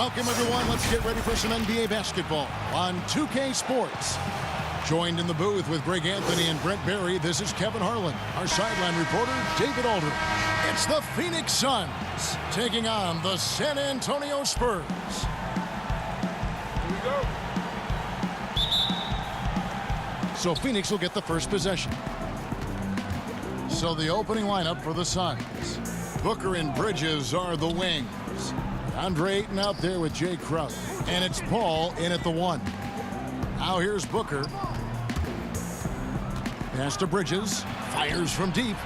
Welcome, everyone. Let's get ready for some NBA basketball on 2K Sports. Joined in the booth with Greg Anthony and Brent Barry, this is Kevin Harlan. Our sideline reporter, David Aldridge. It's the Phoenix Suns taking on the San Antonio Spurs. Here we go. So Phoenix will get the first possession. So the opening lineup for the Suns. Booker and Bridges are the wings. Andre Ayton out there with Jay Crowder. And it's Paul in at the 1. Now here's Booker. Pass to Bridges. Fires from deep.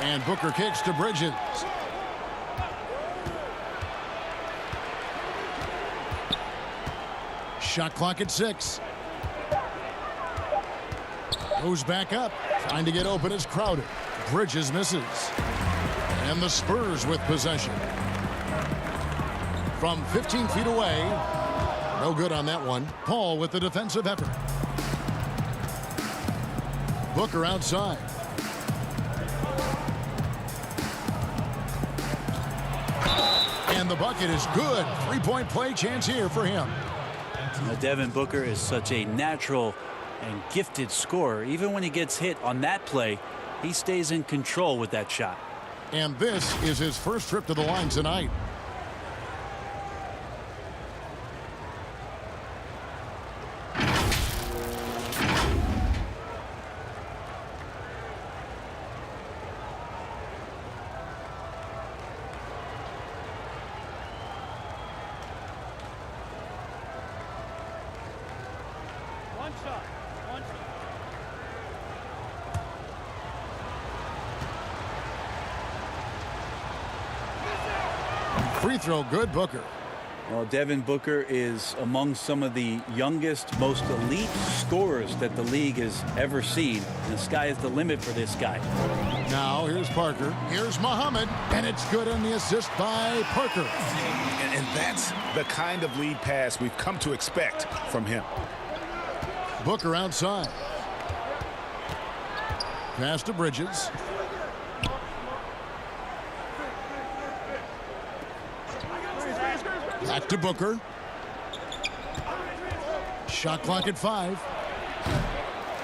And Booker kicks to Bridges. Shot clock at 6. Goes back up. Trying to get open is Crowder. Bridges misses. And the Spurs with possession. From 15 feet away. No good on that one. Paul with the defensive effort. Booker outside. And the bucket is good. Three-point play chance here for him. Now, Devin Booker is such a natural and gifted scorer. Even when he gets hit on that play, he stays in control with that shot. And this is his first trip to the line tonight. Free throw good, Booker. Well, Devin Booker is among some of the youngest, most elite scorers that the league has ever seen. And the sky is the limit for this guy. Now here's Parker. Here's Muhammad. And it's good on the assist by Parker. And that's the kind of lead pass we've come to expect from him. Booker outside. Pass to Bridges. Back to Booker. Shot clock at 5.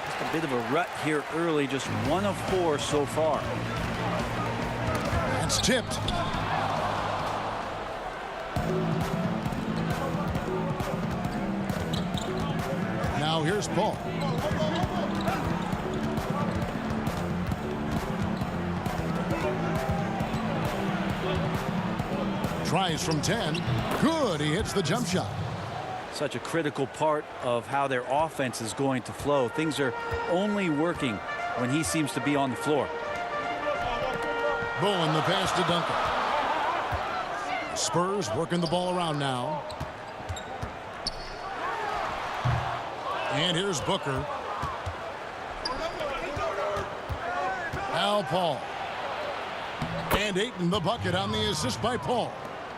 Just a bit of a rut here early, just 1 of 4 so far. That's tipped. Now here's Paul. Tries from 10. Good. He hits the jump shot. Such a critical part of how their offense is going to flow. Things are only working when he seems to be on the floor. Bowen the pass to Duncan. Spurs working the ball around now. And here's Booker. Al Paul. And Ayton the bucket on the assist by Paul.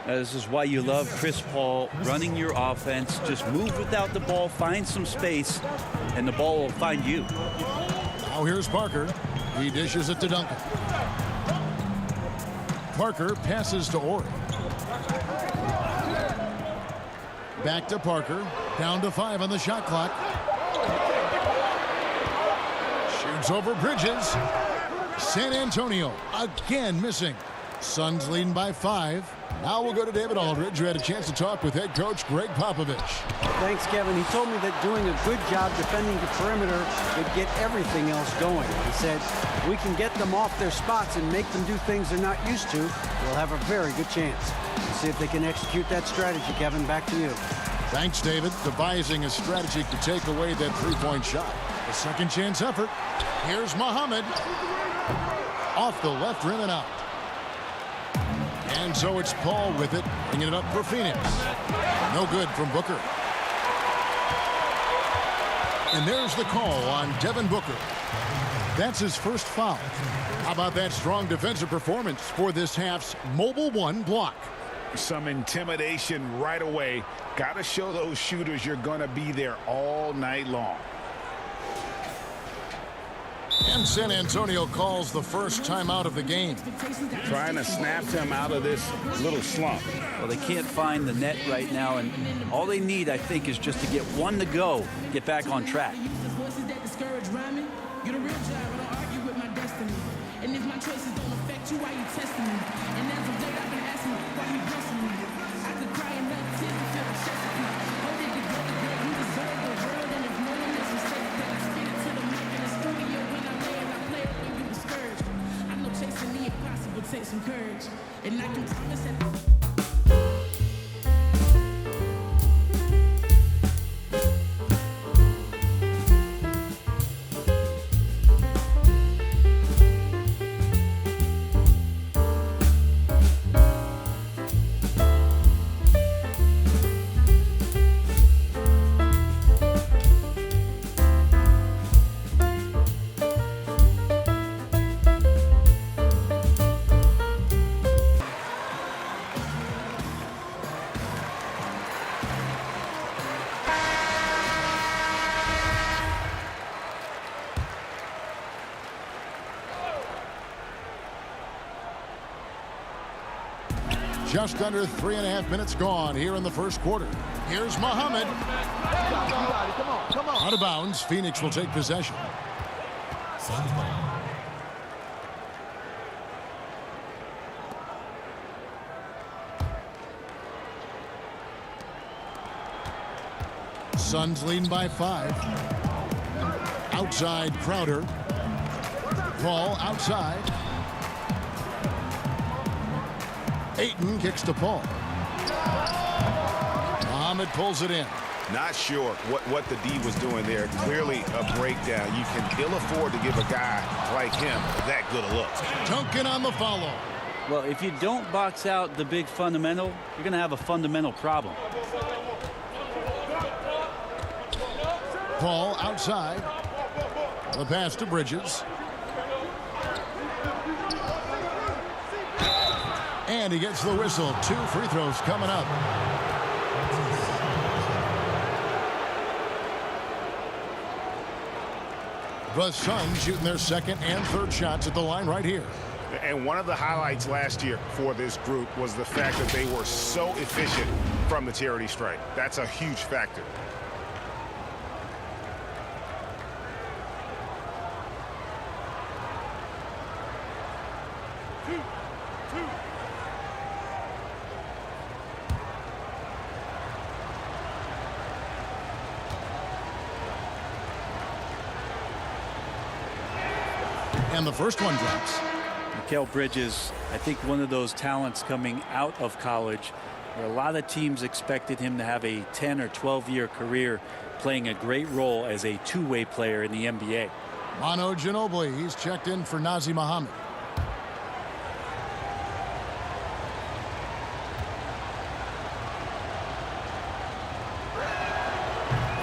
This is why you love Chris Paul running your offense. Just move without the ball, find some space, and the ball will find you. Now here's Parker. He dishes it to Duncan. Parker passes to Ori. Back to Parker. Down to 5 on the shot clock. Shoots over Bridges. San Antonio again missing. Suns leading by 5. Now we'll go to David Aldridge, who had a chance to talk with head coach Greg Popovich. Thanks, Kevin. He told me that doing a good job defending the perimeter would get everything else going. He said, we can get them off their spots and make them do things they're not used to. We'll have a very good chance. We'll see if they can execute that strategy, Kevin. Back to you. Thanks, David. Devising a strategy to take away that three-point shot. A second chance effort. Here's Muhammad. Off the left rim and out. And so it's Paul with it, bringing it up for Phoenix. No good from Booker. And there's the call on Devin Booker. That's his first foul. How about that strong defensive performance for this half's Mobile 1 block? Some intimidation right away. Got to show those shooters you're going to be there all night long. And San Antonio calls the first timeout of the game. Trying to snap him out of this little slump. Well, they can't find the net right now, and all they need, I think, is just to get one to go, get back on track. And if my choices don't affect you, why you testing me? And as of late, I've been asking why you blessing me. I could cry and let tears to feel the Chesapeake. Hold it together, girl, you deserve the world. And if no one makes mistakes, then I spit it to the mic in the studio. When I lay and I play it when you discouraged. I know chasing the impossible takes some courage. And I can promise that. Just under 3.5 minutes gone here in the first quarter. Here's Muhammad. Out of bounds. Phoenix will take possession. Suns leading by 5. Outside Crowder. Paul outside. Ayton kicks to Paul. Muhammad pulls it in. Not sure what the D was doing there. Clearly a breakdown. You can ill afford to give a guy like him that good a look. Duncan on the follow. Well, if you don't box out the big fundamental, you're going to have a fundamental problem. Paul outside. The pass to Bridges. And he gets the whistle. 2 free throws coming up. The Suns shooting their second and third shots at the line right here. And one of the highlights last year for this group was the fact that they were so efficient from the charity stripe. That's a huge factor. And the first one drops. Mikal Bridges, I think one of those talents coming out of college where a lot of teams expected him to have a 10 or 12-year career playing a great role as a two-way player in the NBA. Manu Ginobili, he's checked in for Nazr Mohammed.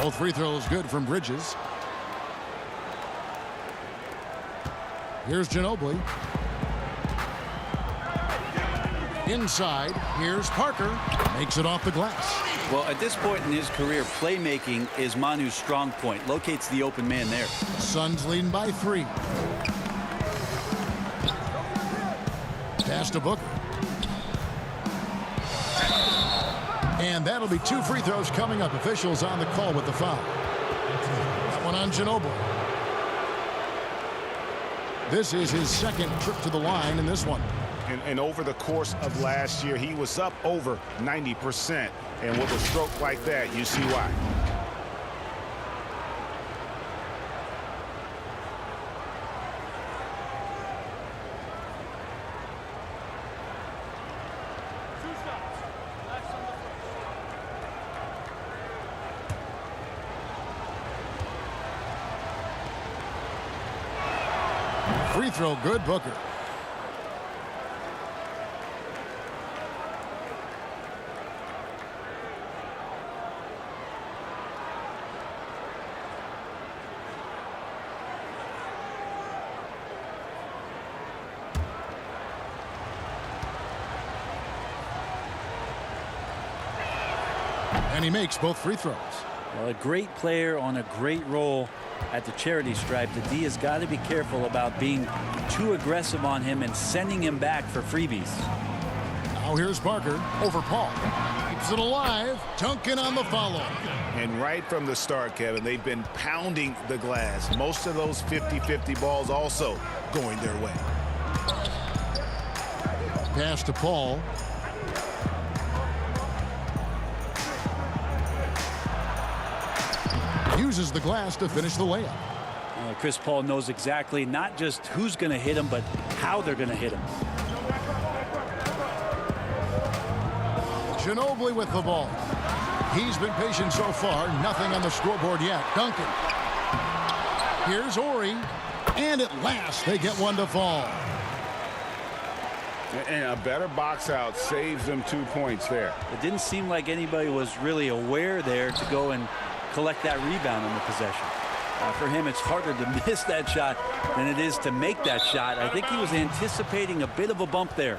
Both free throws good from Bridges. Here's Ginobili. Inside, here's Parker. Makes it off the glass. Well, at this point in his career, playmaking is Manu's strong point. Locates the open man there. Suns leading by 3. Pass to Booker. And that'll be 2 free throws coming up. Officials on the call with the foul. That one on Ginobili. This is his second trip to the line in this one. And over the course of last year, he was up over 90%. And with a stroke like that, you see why. Free throw good, Booker. And he makes both free throws. Well, a great player on a great role at the charity stripe, the D has got to be careful about being too aggressive on him and sending him back for freebies. Now here's Parker over Paul. Keeps it alive. Duncan on the follow. And right from the start, Kevin, they've been pounding the glass. Most of those 50-50 balls also going their way. Pass to Paul. Uses the glass to finish the layup. Chris Paul knows exactly not just who's going to hit him, but how they're going to hit him. Ginobili with the ball. He's been patient so far. Nothing on the scoreboard yet. Duncan. Here's Ori. And at last, they get one to fall. And a better box out saves them 2 points there. It didn't seem like anybody was really aware there to go and collect that rebound on the possession. For him, it's harder to miss that shot than it is to make that shot. I think he was anticipating a bit of a bump there.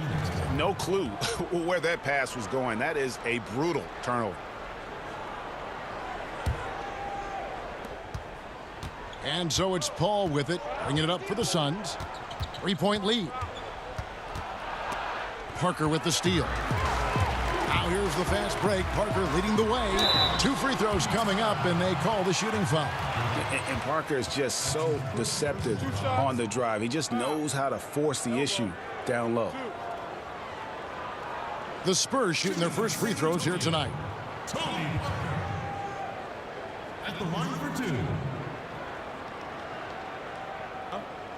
No clue where that pass was going. That is a brutal turnover. And so it's Paul with it, bringing it up for the Suns. 3-point lead. Parker with the steal. Now here's the fast break. Parker leading the way. 2 free throws coming up, and they call the shooting foul. And Parker is just so deceptive on the drive. He just knows how to force the issue down low. The Spurs shooting their first free throws here tonight. Tony at the line for 2.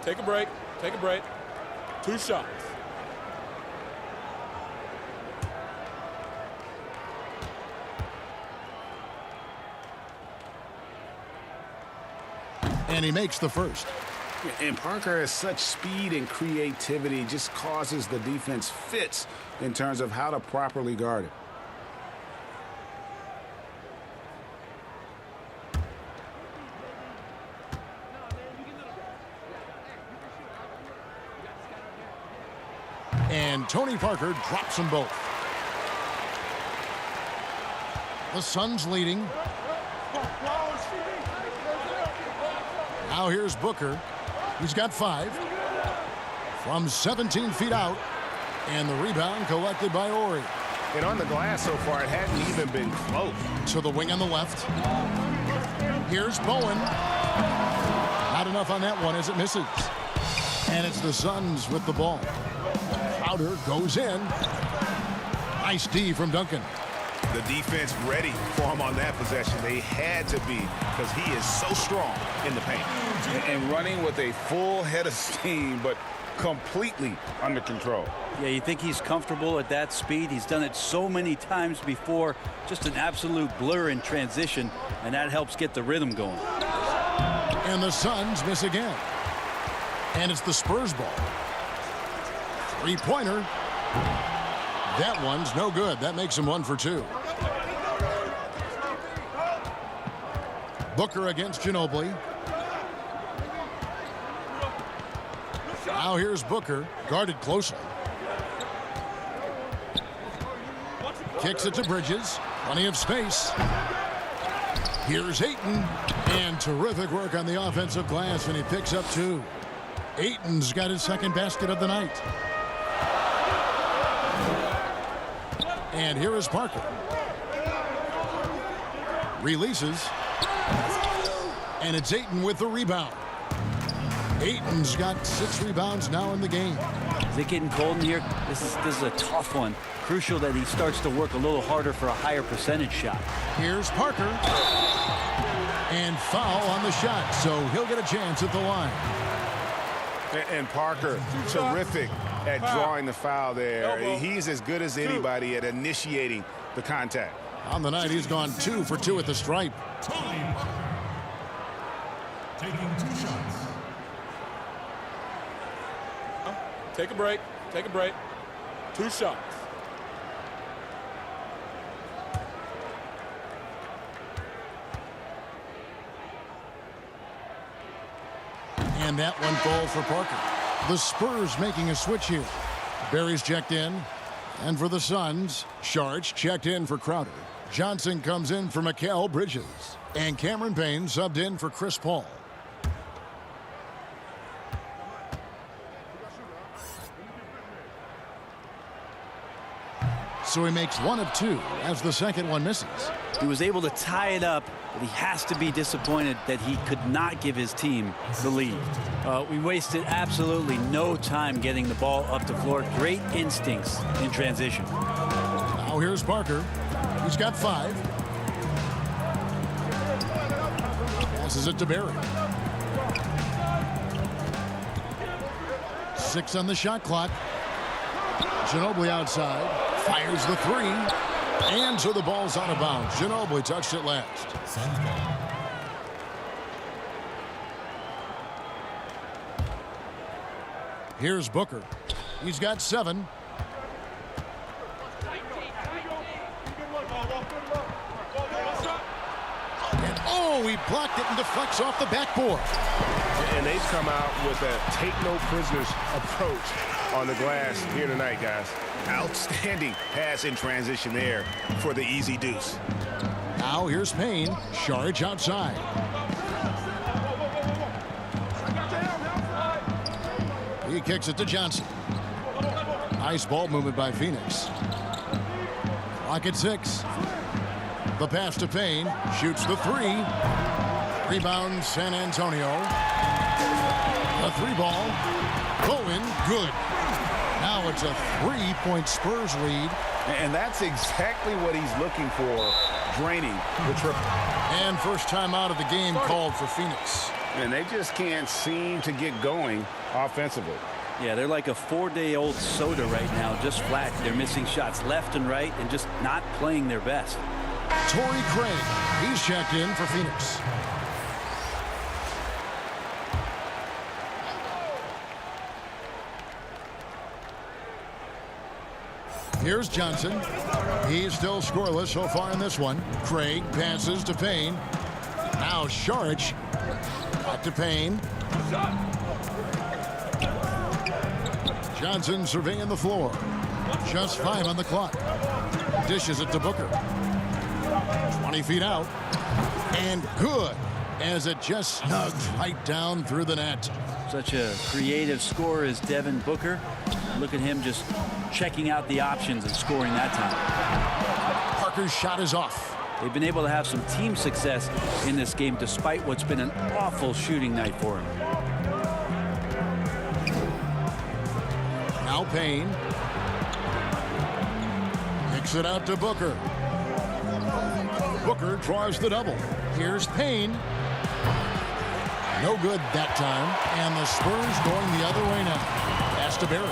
Take a break. Take a break. 2 shots. And he makes the first. And Parker has such speed and creativity, just causes the defense fits in terms of how to properly guard it. And Tony Parker drops them both. The Suns leading. Now here's Booker. He's got 5. From 17 feet out. And the rebound collected by Ori. And on the glass so far, it hadn't even been close. To the wing on the left. Here's Bowen. Not enough on that one as it misses. And it's the Suns with the ball. Crowder goes in. Nice D from Duncan. The defense ready for him on that possession. They had to be, because he is so strong in the paint. And running with a full head of steam, but completely under control. Yeah, you think he's comfortable at that speed. He's done it so many times before. Just an absolute blur in transition, and that helps get the rhythm going. And the Suns miss again. And it's the Spurs ball. 3-pointer. That one's no good. That makes him 1 for 2. Booker against Ginobili. Now here's Booker, guarded closely. Kicks it to Bridges. Plenty of space. Here's Ayton. And terrific work on the offensive glass, and he picks up 2. Ayton's got his second basket of the night. And here is Parker. Releases. And it's Ayton with the rebound. Ayton's got 6 rebounds now in the game. Is it getting cold in here? This is a tough one. Crucial that he starts to work a little harder for a higher percentage shot. Here's Parker. And foul on the shot, so he'll get a chance at the line. And Parker, terrific at drawing the foul there. He's as good as anybody at initiating the contact. On the night, he's gone 2 for 2 at the stripe. Tony Parker taking 2 shots. Take a break. Take a break. 2 shots. And that one falls for Parker. The Spurs making a switch here. Barry's checked in. And for the Suns, Sharch checked in for Crowder. Johnson comes in for Mikal Bridges. And Cameron Payne subbed in for Chris Paul. So he makes 1 of 2 as the second one misses. He was able to tie it up, but he has to be disappointed that he could not give his team the lead. We wasted absolutely no time getting the ball up the floor. Great instincts in transition. Now here's Parker. He's got 5. Passes it to Barry. 6 on the shot clock. Ginobili outside. Fires the 3. And so the ball's out of bounds. Ginobili touched it last. Suns ball. Here's Booker. He's got 7. And oh, he blocked it and deflects off the backboard. And they've come out with a take no prisoners approach on the glass here tonight, guys. Outstanding pass in transition there for the easy deuce. Now here's Payne. Sharge outside. He kicks it to Johnson. Nice ball movement by Phoenix. Clock at 6. The pass to Payne. Shoots the 3. Rebound San Antonio. A 3 ball. Going good. Now it's a 3-point Spurs lead. And that's exactly what he's looking for, draining the triple. And first time out of the game called for Phoenix. And they just can't seem to get going offensively. Yeah, they're like a 4-day-old soda right now, just flat. They're missing shots left and right and just not playing their best. Torrey Craig, he's checked in for Phoenix. Here's Johnson. He's still scoreless so far in this one. Craig passes to Payne. Now Sharge. Back to Payne. Johnson surveying the floor. Just 5 on the clock. Dishes it to Booker. 20 feet out. And good as it just snugs right down through the net. Such a creative scorer as Devin Booker. Look at him just checking out the options and scoring that time. Parker's shot is off. They've been able to have some team success in this game despite what's been an awful shooting night for him. Now Payne. Kicks it out to Booker. Booker draws the double. Here's Payne. No good that time. And the Spurs going the other way now. Pass to Barry.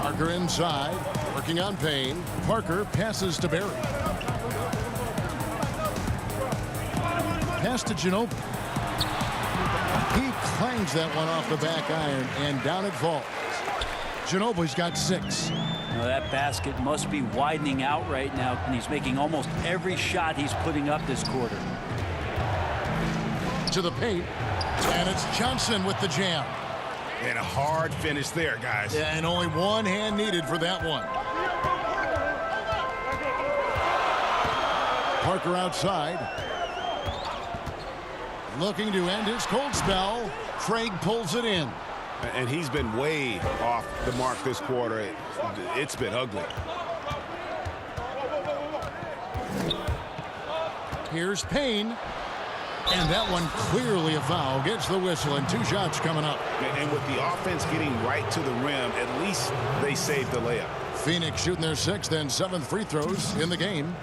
Parker inside. Working on Payne. Parker passes to Barry. Pass to Ginobili. He clangs that one off the back iron, and down it falls. Ginobili's got 6. Now that basket must be widening out right now, and he's making almost every shot he's putting up this quarter. To the paint, and it's Johnson with the jam. And a hard finish there, guys. Yeah, and only one hand needed for that one. Parker outside. Looking to end his cold spell. Craig pulls it in. And he's been way off the mark this quarter. It's been ugly. Here's Payne. And that one clearly a foul. Gets the whistle and 2 shots coming up. And with the offense getting right to the rim, at least they saved the layup. Phoenix shooting their 6th and 7th free throws in the game.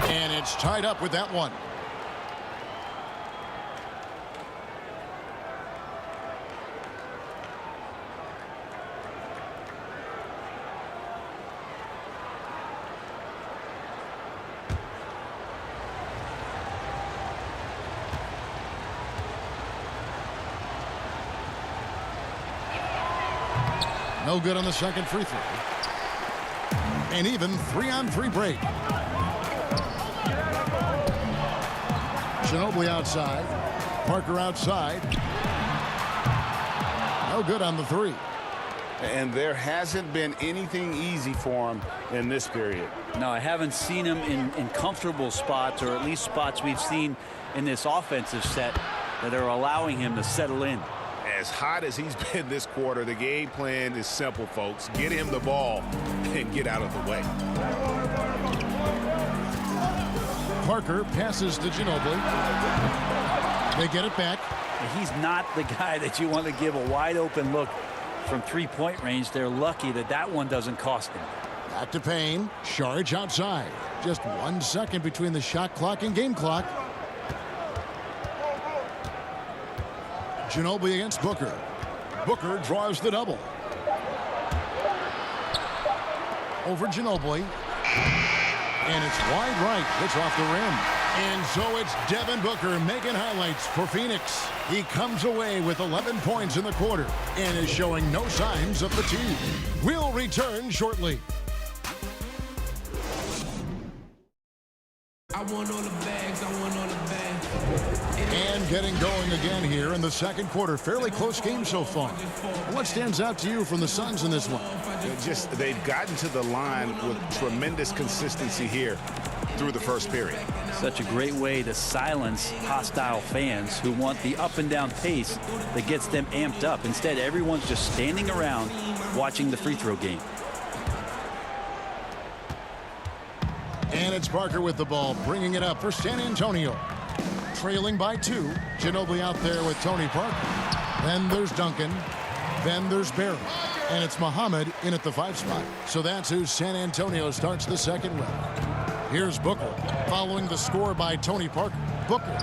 And it's tied up with that one. No good on the second free throw. And even 3-on-3 break. Ginobili outside. Parker outside. No good on the three. And there hasn't been anything easy for him in this period. No, I haven't seen him in comfortable spots, or at least spots we've seen in this offensive set that are allowing him to settle in. As hot as he's been this quarter, the game plan is simple, folks. Get him the ball and get out of the way. Parker passes to Ginobili. They get it back. He's not the guy that you want to give a wide open look from three-point range. They're lucky that that one doesn't cost them. Back to Payne. Sharge outside. Just 1 second between the shot clock and game clock. Ginobili against Booker. Booker draws the double. Over Ginobili. And it's wide right. It's off the rim. And so it's Devin Booker making highlights for Phoenix. He comes away with 11 points in the quarter and is showing no signs of fatigue. We'll return shortly. I want all the bags, I want all the bags. And getting going again here in the second quarter. Fairly close game so far. What stands out to you from the Suns in this one? They've gotten to the line with tremendous consistency here through the first period. Such a great way to silence hostile fans who want the up and down pace that gets them amped up. Instead, everyone's just standing around watching the free throw game. And it's Parker with the ball, bringing it up for San Antonio. Trailing by 2. Ginobili out there with Tony Parker. Then there's Duncan. Then there's Barry. And it's Muhammad in at the 5 spot. So that's who San Antonio starts the second round. Here's Booker, following the score by Tony Parker. Booker.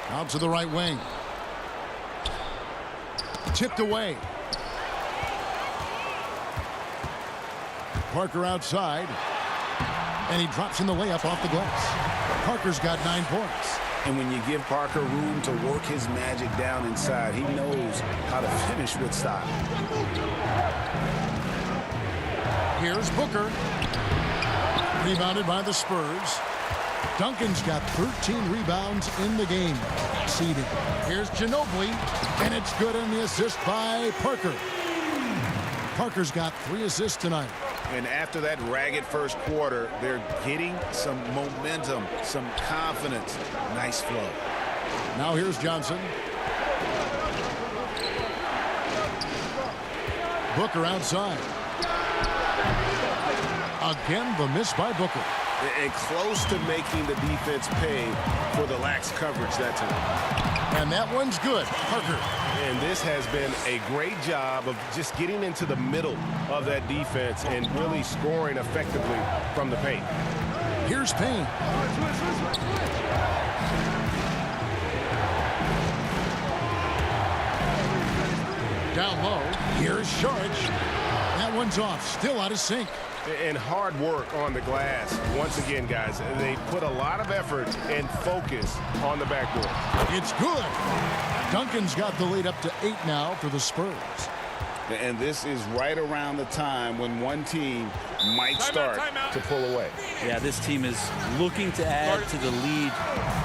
Out to the right wing. Tipped away. Parker outside. And he drops in the layup off the glass. Parker's got 9 points. And when you give Parker room to work his magic down inside, he knows how to finish with style. Here's Booker. Rebounded by the Spurs. Duncan's got 13 rebounds in the game. Exceeding. Here's Ginobili. And it's good in the assist by Parker. Parker's got 3 assists tonight. And after that ragged first quarter, they're getting some momentum, some confidence. Nice flow. Now here's Johnson. Booker outside. Again, the miss by Booker. And close to making the defense pay for the lax coverage that time. And that one's good. Parker. And this has been a great job of just getting into the middle of that defense and really scoring effectively from the paint. Here's Payne. Down low. Here's Sharge. That one's off. Still out of sync. And hard work on the glass. Once again, guys, they put a lot of effort and focus on the backboard. It's good. Duncan's got the lead up to 8 now for the Spurs. And this is right around the time when one team might start to pull away. Yeah, this team is looking to add to the lead,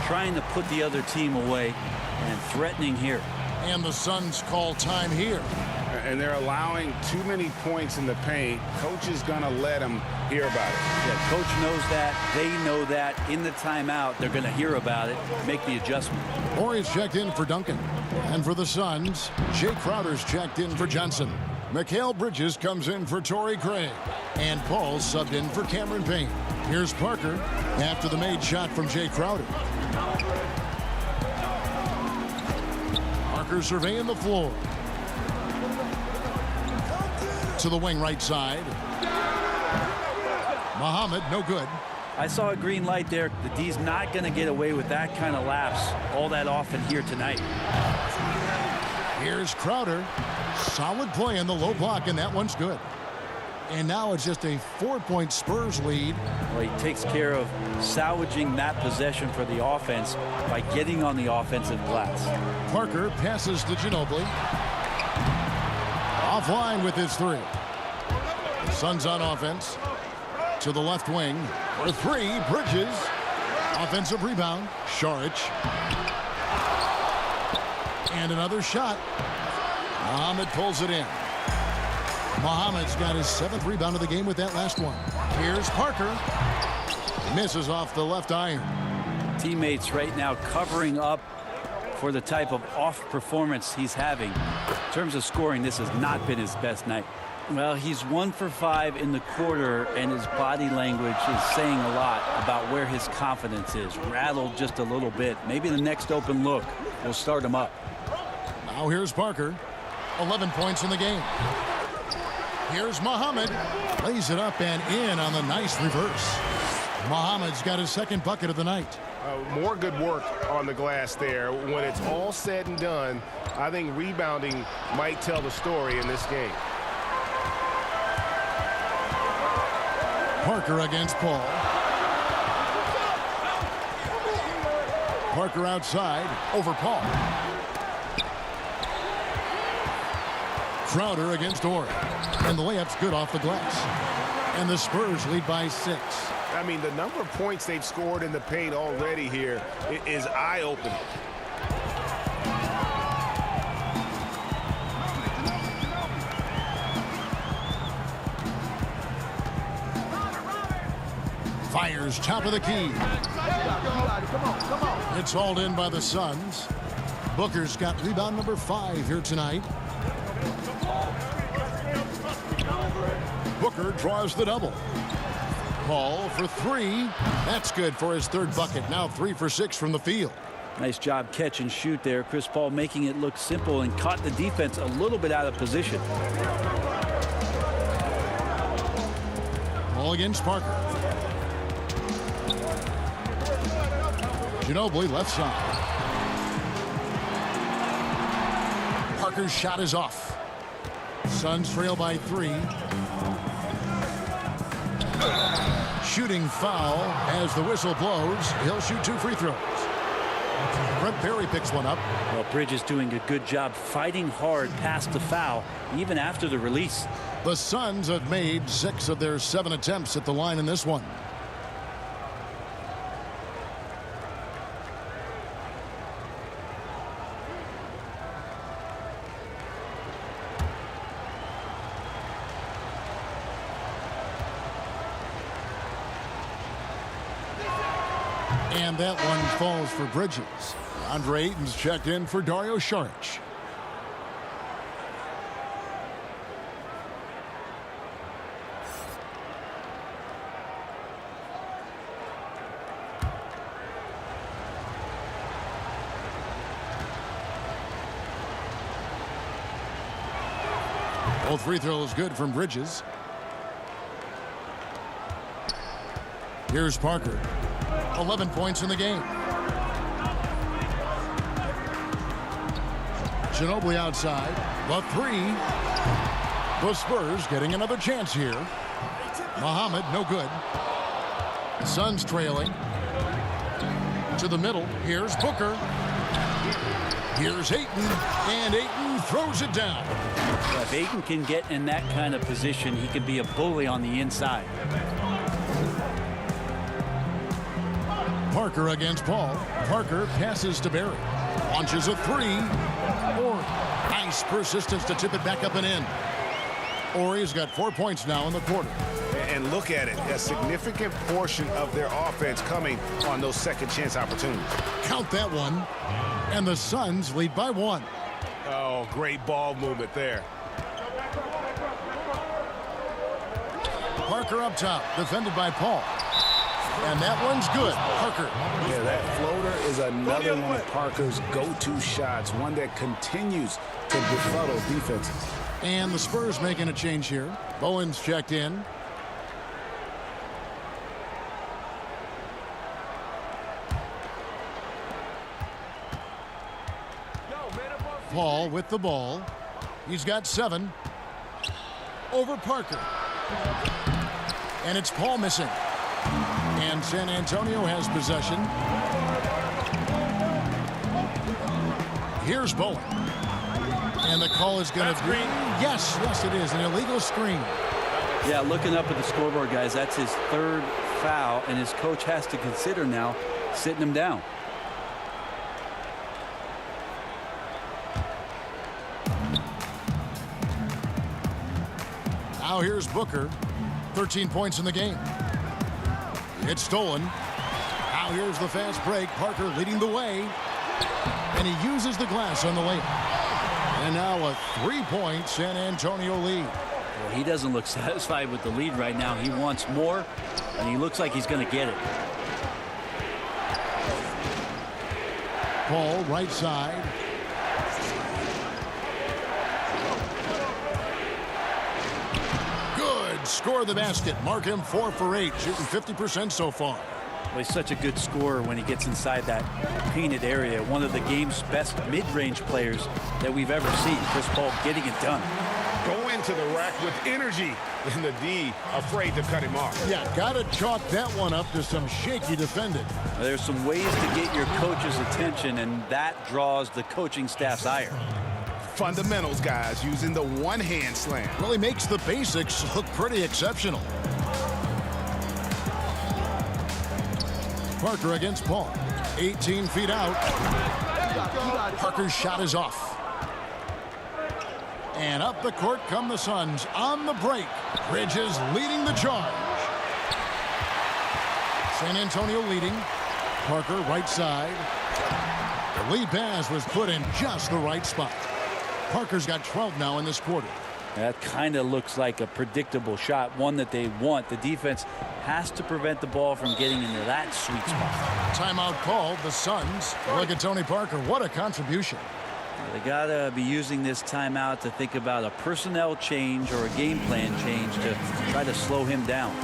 trying to put the other team away, and threatening here. And the Suns call time here. And they're allowing too many points in the paint. Coach is going to let them hear about it. Yeah, coach knows that. They know that. In the timeout, they're going to hear about it, make the adjustment. Horry's checked in for Duncan. And for the Suns, Jay Crowder's checked in for Johnson. Mikal Bridges comes in for Torrey Craig. And Paul subbed in for Cameron Payne. Here's Parker after the made shot from Jay Crowder. Parker surveying the floor. To the wing right side. Muhammad, no good. I saw a green light there. The D's not going to get away with that kind of lapse all that often here tonight. Here's Crowder. Solid play in the low block, and that one's good. And now it's just a 4-point Spurs lead. Well, he takes care of salvaging that possession for the offense by getting on the offensive glass. Parker passes to Ginobili. Offline with his 3. The Suns on offense. To the left wing. For 3, Bridges. Offensive rebound. Sharge. And another shot. Muhammad pulls it in. Muhammad's got his 7th rebound of the game with that last one. Here's Parker. Misses off the left iron. Teammates right now covering up for the type of off performance he's having. In terms of scoring, this has not been his best night. Well, he's 1 for 5 in the quarter, and his body language is saying a lot about where his confidence is. Rattled just a little bit. Maybe the next open look will start him up. Now here's Parker. 11 points in the game. Here's Muhammad. Lays it up and in on the nice reverse. Muhammad's got his 2nd bucket of the night. More good work on the glass there. When it's all said and done, I think rebounding might tell the story in this game. Parker against Paul. Parker outside over Paul. Crowder against Orr. And the layup's good off the glass. And the Spurs lead by 6. I mean, the number of points they've scored in the paint already here is eye-opening. Fires top of the key. It's hauled in by the Suns. Booker's got rebound number 5 here tonight. Booker draws the double. Paul for 3. That's good for his 3rd bucket. Now 3 for 6 from the field. Nice job catch and shoot there. Chris Paul making it look simple and caught the defense a little bit out of position. Paul against Parker. Ginobili left side. Parker's shot is off. Suns trail by 3. Shooting foul as the whistle blows. He'll shoot 2 free throws. Brent Berry picks one up. Well, Bridges doing a good job fighting hard past the foul, even after the release. The Suns have made 6 of their 7 attempts at the line in this one. And that one falls for Bridges. Andre Ayton's checked in for Dario Saric. Both free throws good from Bridges. Here's Parker. 11 points in the game. Ginobili outside. The 3. The Spurs getting another chance here. Muhammad, no good. Suns trailing. To the middle. Here's Booker. Here's Ayton. And Ayton throws it down. If Ayton can get in that kind of position, he can be a bully on the inside. Parker against Paul. Parker passes to Berry. Launches a 3. Ori. Nice persistence to tip it back up and in. Ori's got 4 points now in the quarter. And look at it. A significant portion of their offense coming on those second chance opportunities. Count that one. And the Suns lead by 1. Oh, great ball movement there. Parker up top. Defended by Paul. And that one's good. Parker. Yeah, that floater is another one of Parker's go-to shots, one that continues to befuddle defenses. And the Spurs making a change here. Bowen's checked in. Paul with the ball. He's got 7. Over Parker. And it's Paul missing. And San Antonio has possession. Here's Bowen. And the call is going to be... Yes, it is. An illegal screen. Yeah, looking up at the scoreboard, guys, that's his 3rd foul, and his coach has to consider now sitting him down. Now here's Booker. 13 points in the game. It's stolen. Now here's the fast break. Parker leading the way. And he uses the glass on the layup. And now a 3-point San Antonio lead. Well, he doesn't look satisfied with the lead right now. He wants more, and he looks like he's going to get it. Paul, right side. Good. Score the basket. Mark him 4 for 8, shooting 50% so far. Well, he's such a good scorer when he gets inside that painted area. One of the game's best mid-range players that we've ever seen. Chris Paul getting it done. Go into the rack with energy, and the D afraid to cut him off. Yeah, got to chalk that one up to some shaky defending. There's some ways to get your coach's attention, and that draws the coaching staff's ire. Fundamentals, guys, using the one-hand slam. Really makes the basics look pretty exceptional. Parker against Paul. 18 feet out. Parker's shot is off. And up the court come the Suns on the break. Bridges leading the charge. San Antonio leading. Parker right side. The lead pass was put in just the right spot. Parker's got 12 now in this quarter. That kind of looks like a predictable shot, one that they want. The defense has to prevent the ball from getting into that sweet spot. Timeout called. The Suns. Look at Tony Parker. What a contribution. They got to be using this timeout to think about a personnel change or a game plan change to try to slow him down.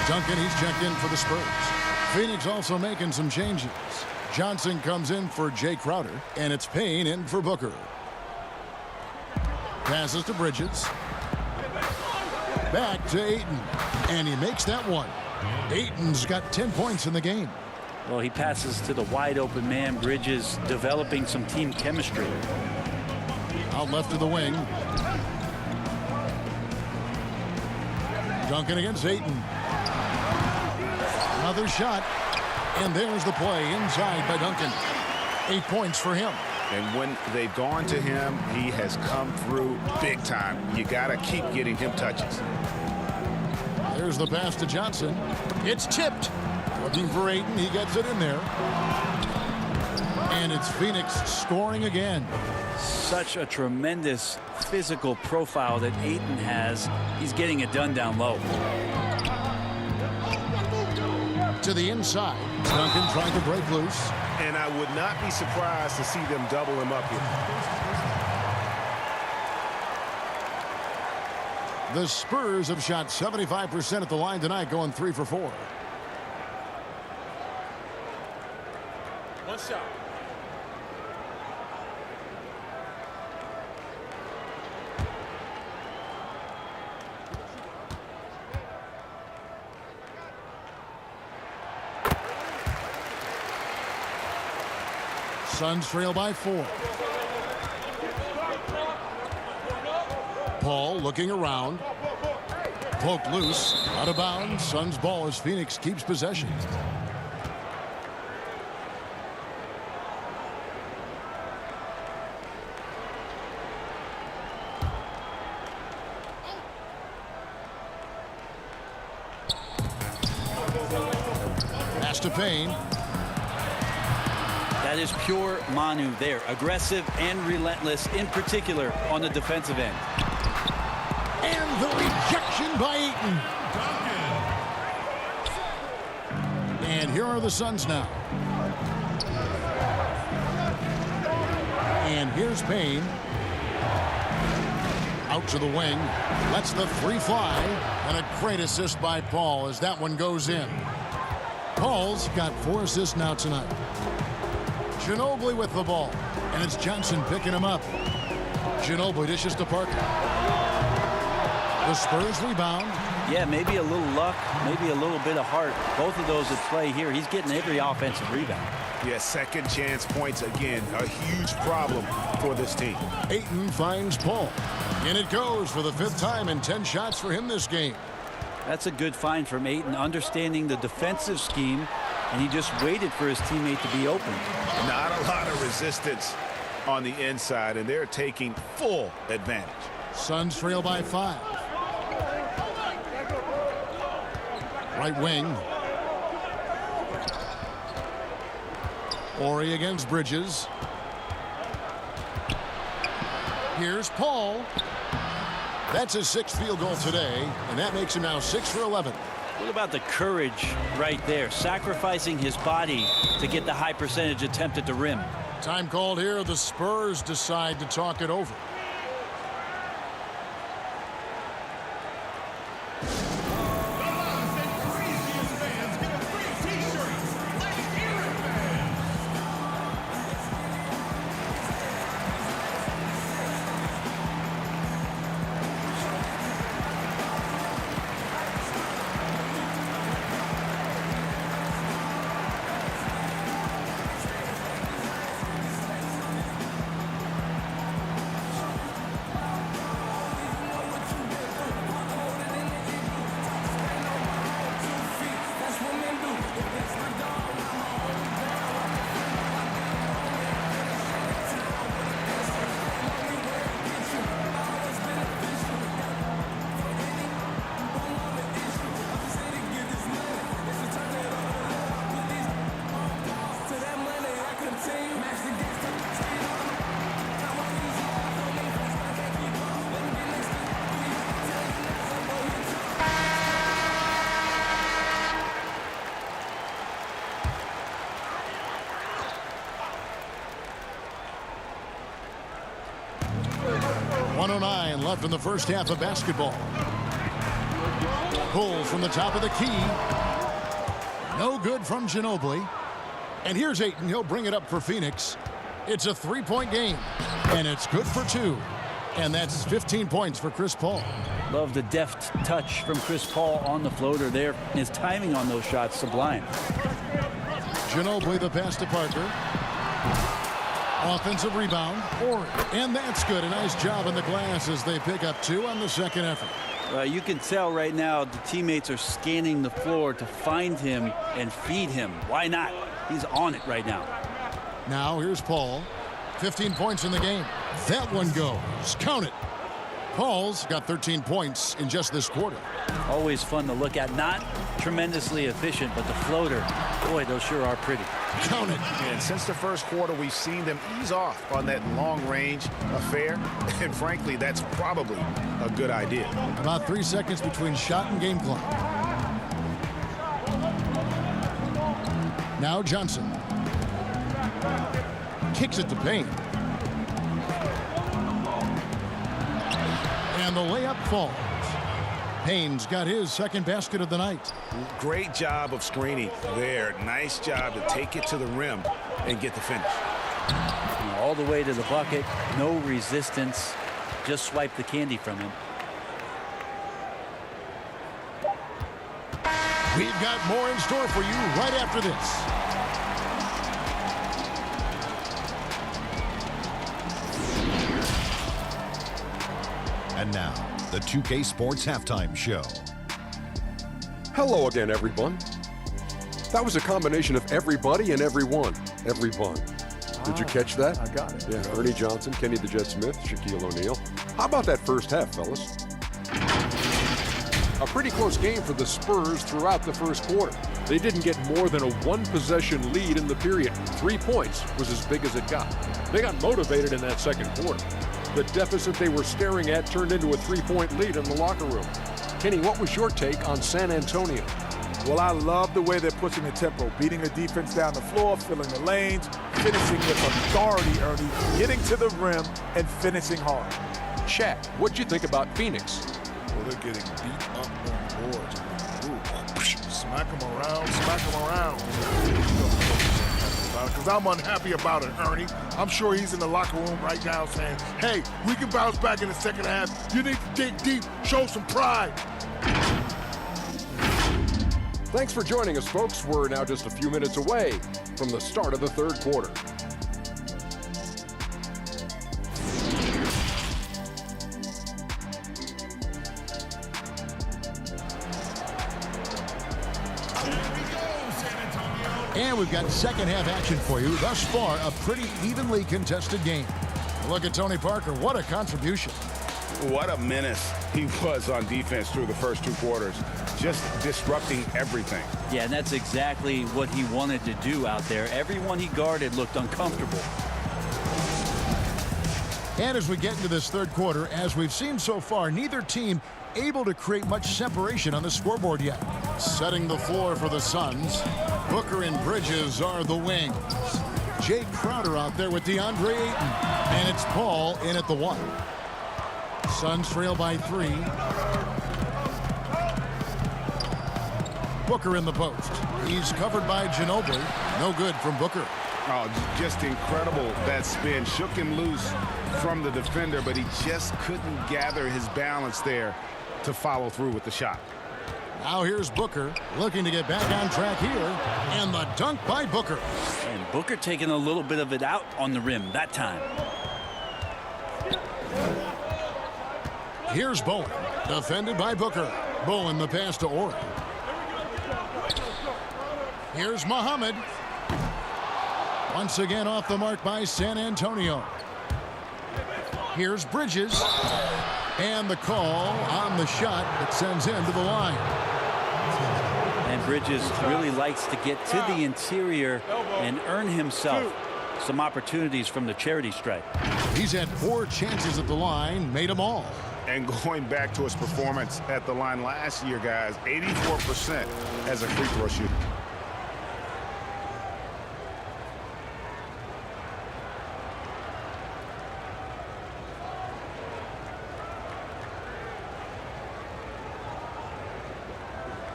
Duncan, he's checked in for the Spurs. Phoenix also making some changes. Johnson comes in for Jay Crowder, and it's Payne in for Booker. Passes to Bridges. Back to Ayton, and he makes that one. Ayton's got 10 points in the game. Well, he passes to the wide open man. Bridges developing some team chemistry. Out left to the wing. Duncan against Ayton. Another shot. And there's the play inside by Duncan. 8 points for him. And when they've gone to him, he has come through big time. You got to keep getting him touches. There's the pass to Johnson. It's tipped. Looking for Ayton. He gets it in there. And it's Phoenix scoring again. Such a tremendous physical profile that Ayton has. He's getting it done down low. To the inside. Duncan trying to break loose. And I would not be surprised to see them double him up here. The Spurs have shot 75% at the line tonight, going 3 for 4. One shot. Suns trail by 4. Paul looking around. Poked loose. Out of bounds. Suns ball as Phoenix keeps possession. Pass to Payne. That is pure Manu there. Aggressive and relentless, in particular on the defensive end. And the rejection by Ayton. And here are the Suns now. And here's Payne. Out to the wing. Lets the three fly. And a great assist by Paul as that one goes in. Paul's got 4 assists now tonight. Ginobili with the ball. And it's Johnson picking him up. Ginobili dishes to Parker. The Spurs rebound. Yeah, maybe a little luck, maybe a little bit of heart. Both of those at play here. He's getting every offensive rebound. Yeah, second chance points again. A huge problem for this team. Ayton finds Paul. And it goes for the 5th time in 10 shots for him this game. That's a good find from Ayton, understanding the defensive scheme, and he just waited for his teammate to be open. Not a lot of resistance on the inside, and they're taking full advantage. Suns trail by 5. Right wing. Ori against Bridges. Here's Paul. That's his 6th field goal today, and that makes him now 6 for 11. What about the courage right there, sacrificing his body to get the high percentage attempt at the rim? Time called here. The Spurs decide to talk it over. Left in the first half of basketball. Pulls from the top of the key. No good from Ginobili. And here's Ayton. He'll bring it up for Phoenix. It's a 3-point game. And it's good for 2. And that's 15 points for Chris Paul. Love the deft touch from Chris Paul on the floater there. His timing on those shots sublime. Ginobili the pass to Parker. Offensive rebound. And that's good. A nice job in the glass as they pick up 2 on the second effort. You can tell right now the teammates are scanning the floor to find him and feed him. Why not? He's on it right now. Now here's Paul. 15 points in the game. That one goes. Count it. Paul's got 13 points in just this quarter. Always fun to look at. Not tremendously efficient, but the floater, boy, those sure are pretty. Count it. And since the first quarter, we've seen them ease off on that long-range affair. And frankly, that's probably a good idea. About 3 seconds between shot and game clock. Now Johnson. Kicks it to Payne. And the layup falls. Payne's got his second basket of the night. Great job of screening there. Nice job to take it to the rim and get the finish. All the way to the bucket. No resistance. Just swipe the candy from him. We've got more in store for you right after this. And now, the 2K Sports Halftime Show. Hello again, everyone. That was a combination of everybody and everyone. Everyone. Did you catch that? I got it. Yeah, Ernie Johnson, Kenny the Jet Smith, Shaquille O'Neal. How about that first half, fellas? A pretty close game for the Spurs throughout the first quarter. They didn't get more than a one-possession lead in the period. 3 points was as big as it got. They got motivated in that second quarter. The deficit they were staring at turned into a 3-point lead in the locker room. Kenny, what was your take on San Antonio? Well, I love the way they're pushing the tempo, beating the defense down the floor, filling the lanes, finishing with authority, Ernie, getting to the rim and finishing hard. Shaq, what'd you think about Phoenix? Well, they're getting beat up on boards. Smack them around, smack them around. Because I'm unhappy about it, Ernie. I'm sure he's in the locker room right now saying, hey, we can bounce back in the second half. You need to dig deep, show some pride. Thanks for joining us, folks. We're now just a few minutes away from the start of the third quarter. And we've got second half action for you. Thus far, a pretty evenly contested game. Look at Tony Parker. What a contribution. What a menace he was on defense through the first two quarters. Just disrupting everything. Yeah, and that's exactly what he wanted to do out there. Everyone he guarded looked uncomfortable. And as we get into this third quarter, as we've seen so far, neither team able to create much separation on the scoreboard yet. Setting the floor for the Suns, Booker and Bridges are the wings. Jay Crowder out there with DeAndre Ayton. And it's Paul in at the one. Suns trail by 3. Booker in the post. He's covered by Ginobili. No good from Booker. Oh, just incredible. That spin shook him loose from the defender, but he just couldn't gather his balance there to follow through with the shot. Now here's Booker looking to get back on track here. And the dunk by Booker. And Booker taking a little bit of it out on the rim that time. Here's Bowen, defended by Booker. Bowen the pass to Orr. Here's Muhammad. Once again off the mark by San Antonio. Here's Bridges. And the call on the shot that sends him to the line. And Bridges really likes to get to the interior and earn himself some opportunities from the charity stripe. He's had 4 chances at the line, made them all. And going back to his performance at the line last year, guys, 84% as a free throw shooter.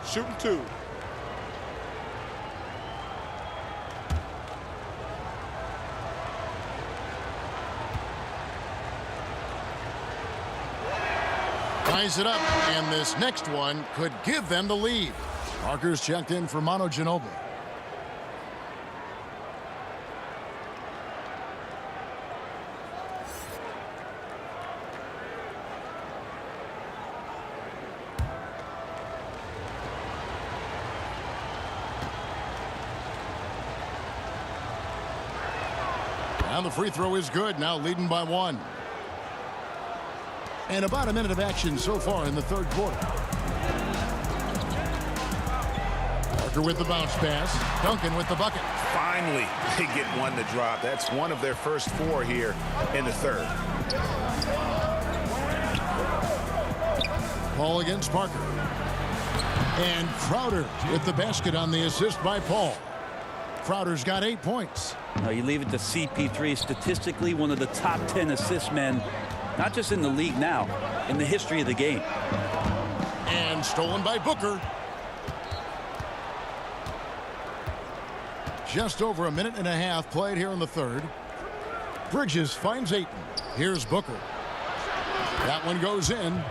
Shooting 2. Ties it up, and this next one could give them the lead. Parker's checked in for Manu Ginobili. And the free throw is good, now leading by 1. And about a minute of action so far in the third quarter. Parker with the bounce pass. Duncan with the bucket. Finally, they get one to drop. That's one of their first 4 here in the third. Paul against Parker. And Crowder with the basket on the assist by Paul. Crowder's got 8 points. Now you leave it to CP3, statistically one of the top 10 assist men, not just in the league now, in the history of the game. And stolen by Booker. Just over a minute and a half played here in the third. Bridges finds Ayton. Here's Booker. That one goes in.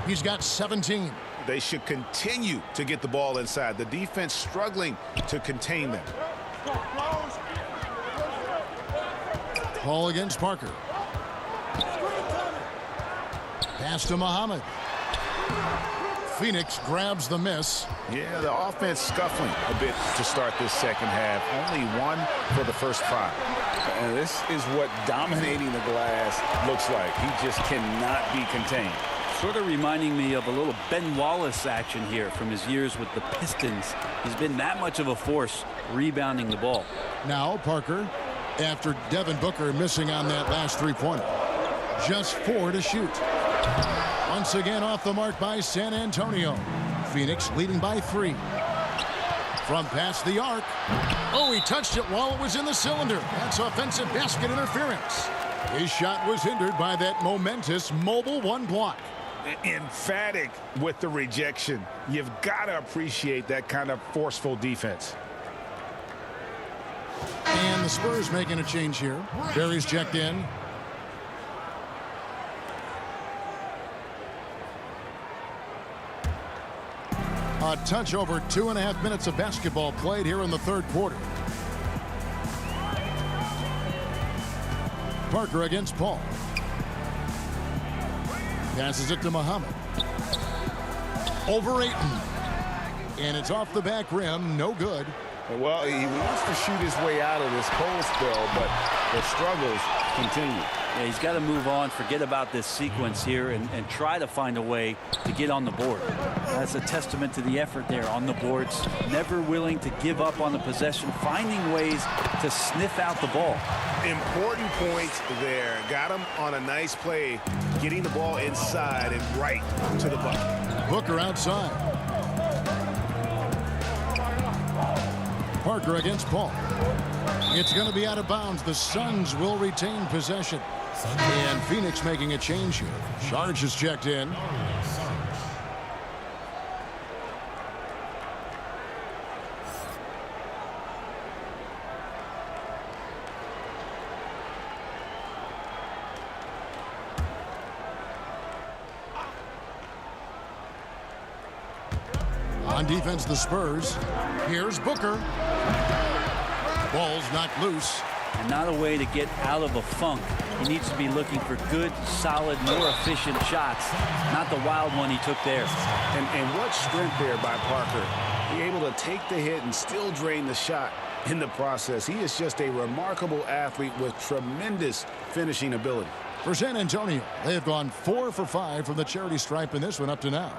He's got 17. They should continue to get the ball inside. The defense struggling to contain them. Paul against Parker. Pass to Muhammad. Phoenix grabs the miss. Yeah, the offense scuffling a bit to start this second half. Only 1 for the first 5. And this is what dominating the glass looks like. He just cannot be contained. Sort of reminding me of a little Ben Wallace action here from his years with the Pistons. He's been that much of a force rebounding the ball. Now Parker, after Devin Booker missing on that last 3-pointer. Just 4 to shoot. Once again off the mark by San Antonio. Phoenix leading by 3. from past the arc. Oh, he touched it while it was in the cylinder. That's offensive basket interference. His shot was hindered by that momentous mobile one block. Emphatic with the rejection. You've got to appreciate that kind of forceful defense. And the Spurs making a change here. Barry's checked in. A touch over 2.5 minutes of basketball played here in the third quarter. Parker against Paul. Passes it to Muhammad. Over Ayton. And it's off the back rim. No good. Well, he wants to shoot his way out of this cold spell, but the struggles continue. Yeah, he's got to move on, forget about this sequence here, and try to find a way to get on the board. That's a testament to the effort there on the boards. Never willing to give up on the possession, finding ways to sniff out the ball. Important point there. Got him on a nice play, getting the ball inside and right to the bucket. Booker outside. Parker against Paul. It's going to be out of bounds. The Suns will retain possession. And Phoenix making a change here. Sarge is checked in. On defense, the Spurs. Here's Booker. Ball's knocked loose. And not a way to get out of a funk. He needs to be looking for good, solid, more efficient shots. Not the wild one he took there. And what strength there by Parker. Be able to take the hit and still drain the shot in the process. He is just a remarkable athlete with tremendous finishing ability. For San Antonio, they have gone 4 for 5 from the charity stripe in this one up to now.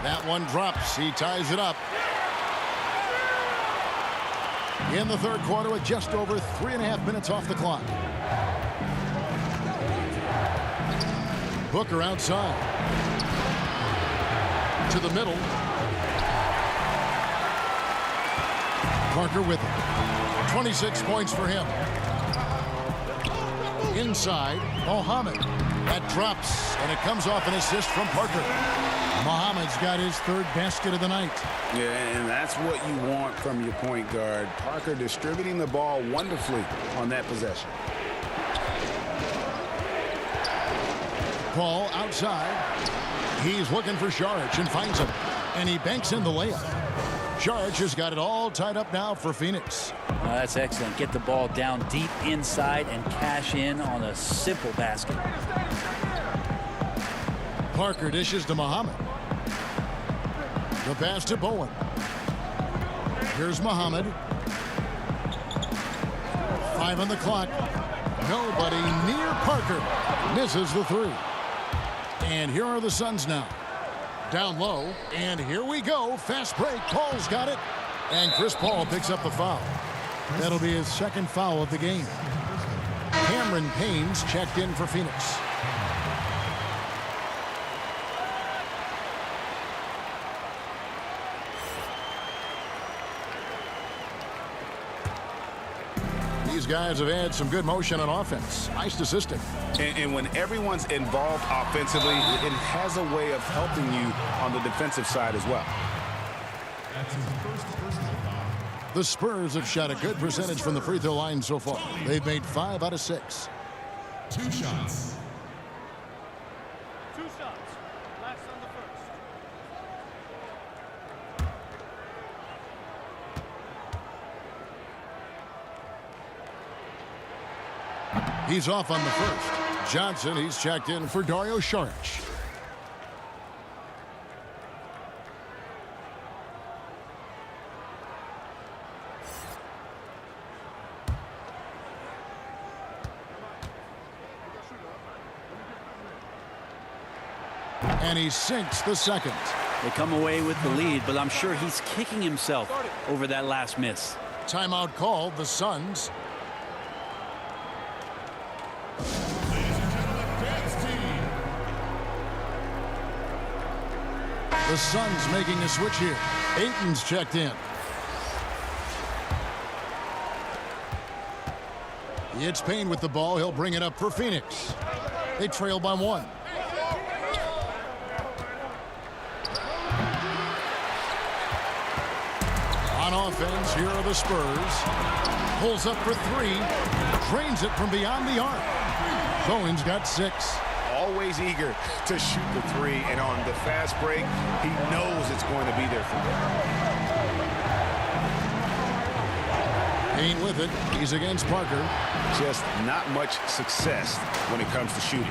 That one drops. He ties it up. In the third quarter with just over 3.5 minutes off the clock. Booker outside. To the middle. Parker with it. 26 points for him. Inside, Mohammed. That drops, and it comes off an assist from Parker. Mohammed's got his third basket of the night. Yeah, and that's what you want from your point guard. Parker distributing the ball wonderfully on that possession. Paul outside. He's looking for Sarge and finds him. And he banks in the layup. Sarge has got it all tied up now for Phoenix. That's excellent. Get the ball down deep inside and cash in on a simple basket. Parker dishes to Muhammad. The pass to Bowen. Here's Muhammad. 5 on the clock. Nobody near Parker. Misses the 3. And here are the Suns now. Down low. And here we go. Fast break. Paul's got it. And Chris Paul picks up the foul. That'll be his second foul of the game. Cameron Payne's checked in for Phoenix. These guys have had some good motion on offense. Nice assisting. And when everyone's involved offensively, it has a way of helping you on the defensive side as well. The Spurs have shot a good percentage from the free throw line so far. They've made 5 out of 6. 2 shots. 2 shots. Last on the first. He's off on the first. Johnson, he's checked in for Dario Saric. And he sinks the second. They come away with the lead, but I'm sure he's kicking himself over that last miss. Timeout called, the Suns. Ladies and gentlemen, dance team. The Suns making a switch here. Ayton's checked in. It's Payne with the ball. He'll bring it up for Phoenix. They trail by 1. On offense, here are the Spurs. Pulls up for 3. Drains it from beyond the arc. Bowen's got 6. Always eager to shoot the 3, and on the fast break, he knows it's going to be there for him. Payne with it. He's against Parker. Just not much success when it comes to shooting.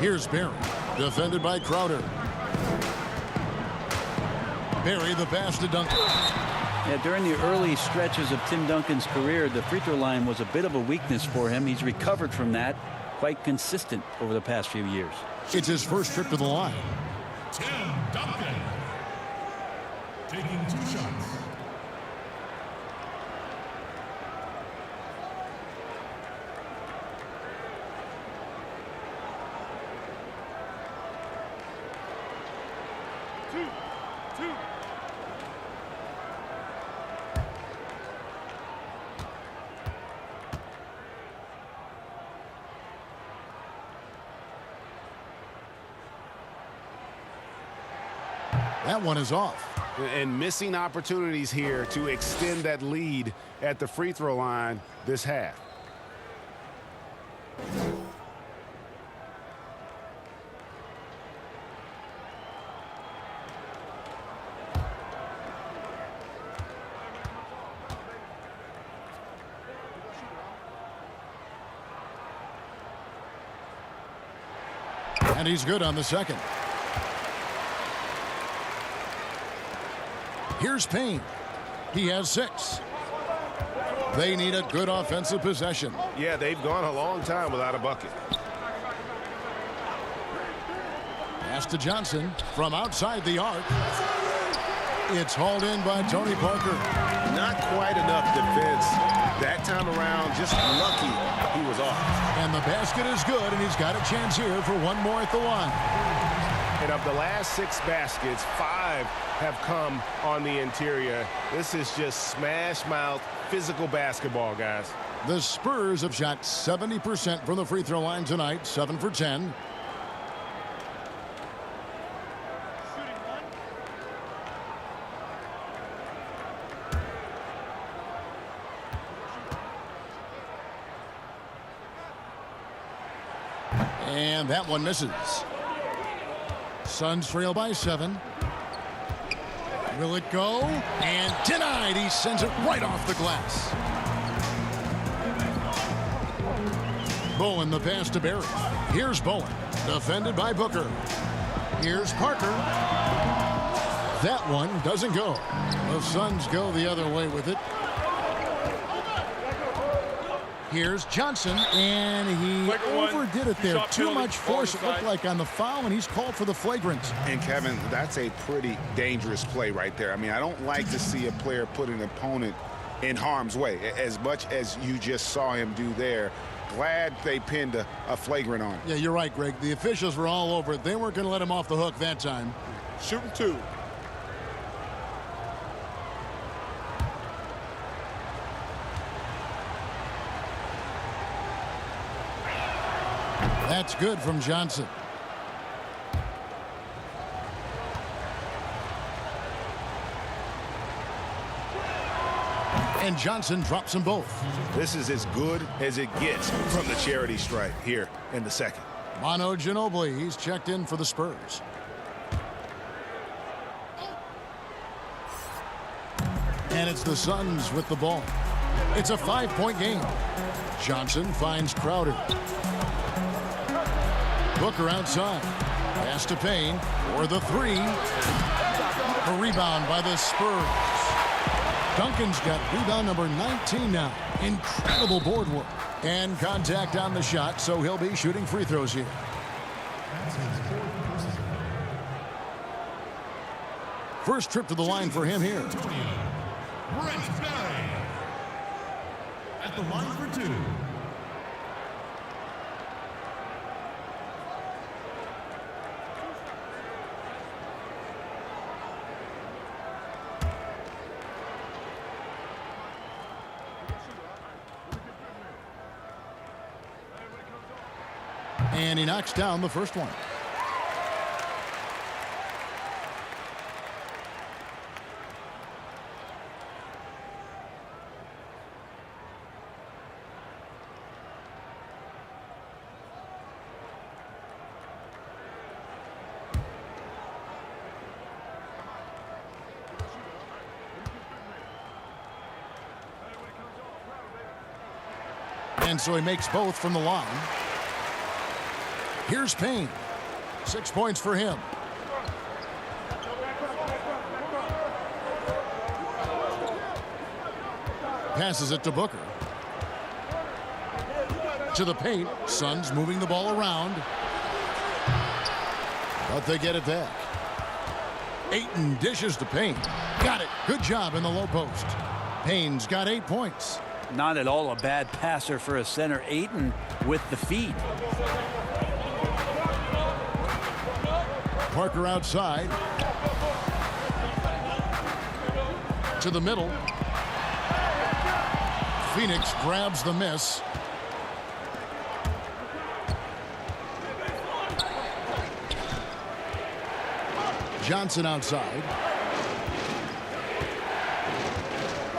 Here's Barry, defended by Crowder. Barry the pass to Duncan. Yeah, during the early stretches of Tim Duncan's career, the free throw line was a bit of a weakness for him. He's recovered from that, quite consistent over the past few years. It's his first trip to the line. Tim Duncan taking 2 shots. That one is off. And missing opportunities here to extend that lead at the free throw line this half. And he's good on the second. Here's Payne. He has 6. They need a good offensive possession. Yeah, they've gone a long time without a bucket. Pass to Johnson from outside the arc. It's hauled in by Tony Parker. Not quite enough defense that time around. Just lucky he was off. And the basket is good, and he's got a chance here for one more at the line. And of the last 6 baskets, 5 have come on the interior. This is just smash mouth physical basketball, guys. The Spurs have shot 70% from the free throw line tonight, 7 for 10. And that one misses. Suns trail by 7. Will it go? And denied. He sends it right off the glass. Bowen the pass to Barry. Here's Bowen, defended by Booker. Here's Parker. That one doesn't go. The Suns go the other way with it. Here's Johnson, and he overdid it there. Too much force, it looked like, on the foul, and he's called for the flagrant. And, Kevin, that's a pretty dangerous play right there. I mean, I don't like to see a player put an opponent in harm's way, as much as you just saw him do there. Glad they pinned a flagrant on him. Yeah, you're right, Greg. The officials were all over it. They weren't going to let him off the hook that time. Shooting 2. That's good from Johnson. And Johnson drops them both. This is as good as it gets from the charity stripe here in the second. Manu Ginobili, he's checked in for the Spurs. And it's the Suns with the ball. It's a 5-point game. Johnson finds Crowder. Booker outside. Pass to Payne for the 3. A rebound by the Spurs. Duncan's got rebound number 19 now. Incredible board work. And contact on the shot, so he'll be shooting free throws here. First trip to the line for him here. Brent Barry at the line for 2. And he knocks down the first one. And so he makes both from the line. Here's Payne. 6 points for him. Passes it to Booker. To the paint. Suns moving the ball around. But they get it back. Ayton dishes to Payne. Got it. Good job in the low post. Payne's got 8 points. Not at all a bad passer for a center. Ayton with the feed. Parker outside. To the middle. Phoenix grabs the miss. Johnson outside.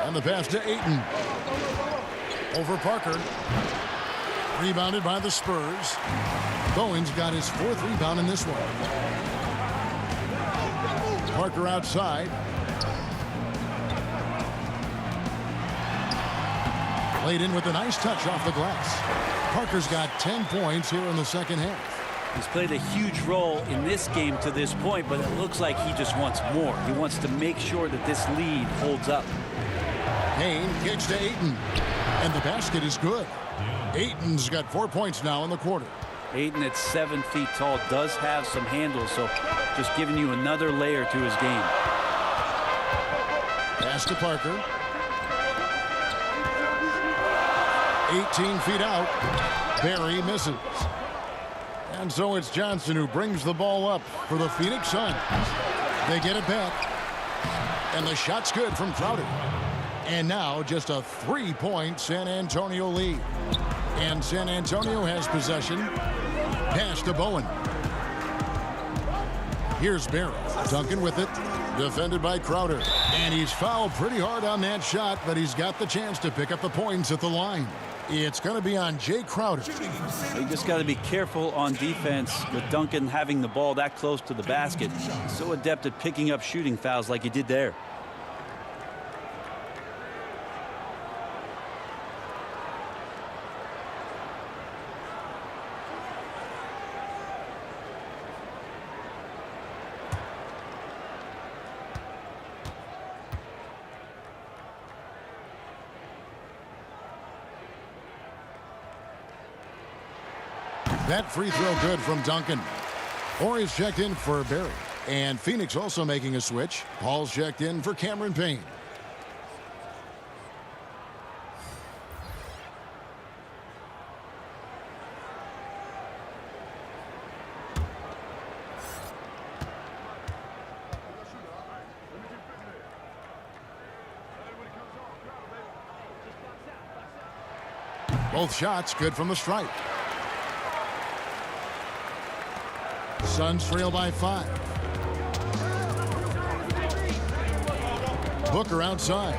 And the pass to Ayton. Over Parker. Rebounded by the Spurs. Bowen's got his 4th rebound in this one. Parker outside. Laid in with a nice touch off the glass. Parker's got 10 points here in the second half. He's played a huge role in this game to this point, but it looks like he just wants more. He wants to make sure that this lead holds up. Payne kicks to Ayton. And the basket is good. Ayton's got 4 points now in the quarter. Ayton at 7 feet tall does have some handles, so just giving you another layer to his game. Pass to Parker. 18 feet out. Barry misses. And so it's Johnson who brings the ball up for the Phoenix Suns. They get it back. And the shot's good from Crowder. And now just a 3-point San Antonio lead. And San Antonio has possession. Pass to Bowen. Here's Barry. Duncan with it. Defended by Crowder. And he's fouled pretty hard on that shot, but he's got the chance to pick up the points at the line. It's going to be on Jay Crowder. You just got to be careful on defense with Duncan having the ball that close to the basket. He's so adept at picking up shooting fouls like he did there. That free throw good from Duncan. Horry's checked in for Barry. And Phoenix also making a switch. Paul's checked in for Cameron Payne. Both shots good from the stripe. Suns trail by 5. Booker outside.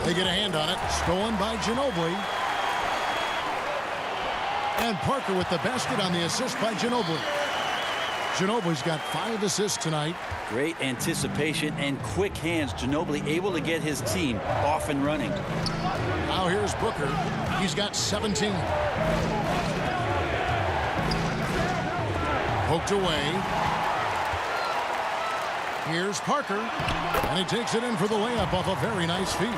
They get a hand on it. Stolen by Ginobili. And Parker with the basket on the assist by Ginobili. Ginobili's got 5 assists tonight. Great anticipation and quick hands. Ginobili able to get his team off and running. Now here's Booker. He's got 17. Poked away. Here's Parker. And he takes it in for the layup off a very nice feed.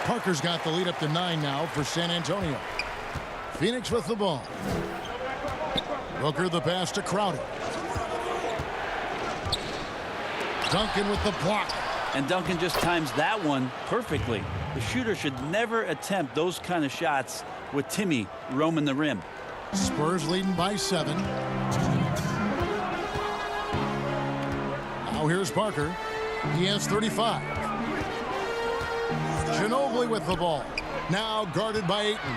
Parker's got the lead up to 9 now for San Antonio. Phoenix with the ball. Booker the pass to Crowder. Duncan with the block. And Duncan just times that one perfectly. The shooter should never attempt those kind of shots with Timmy roaming the rim. Spurs leading by 7. Now here's Parker. He has 35. Ginobili with the ball. Now guarded by Ayton.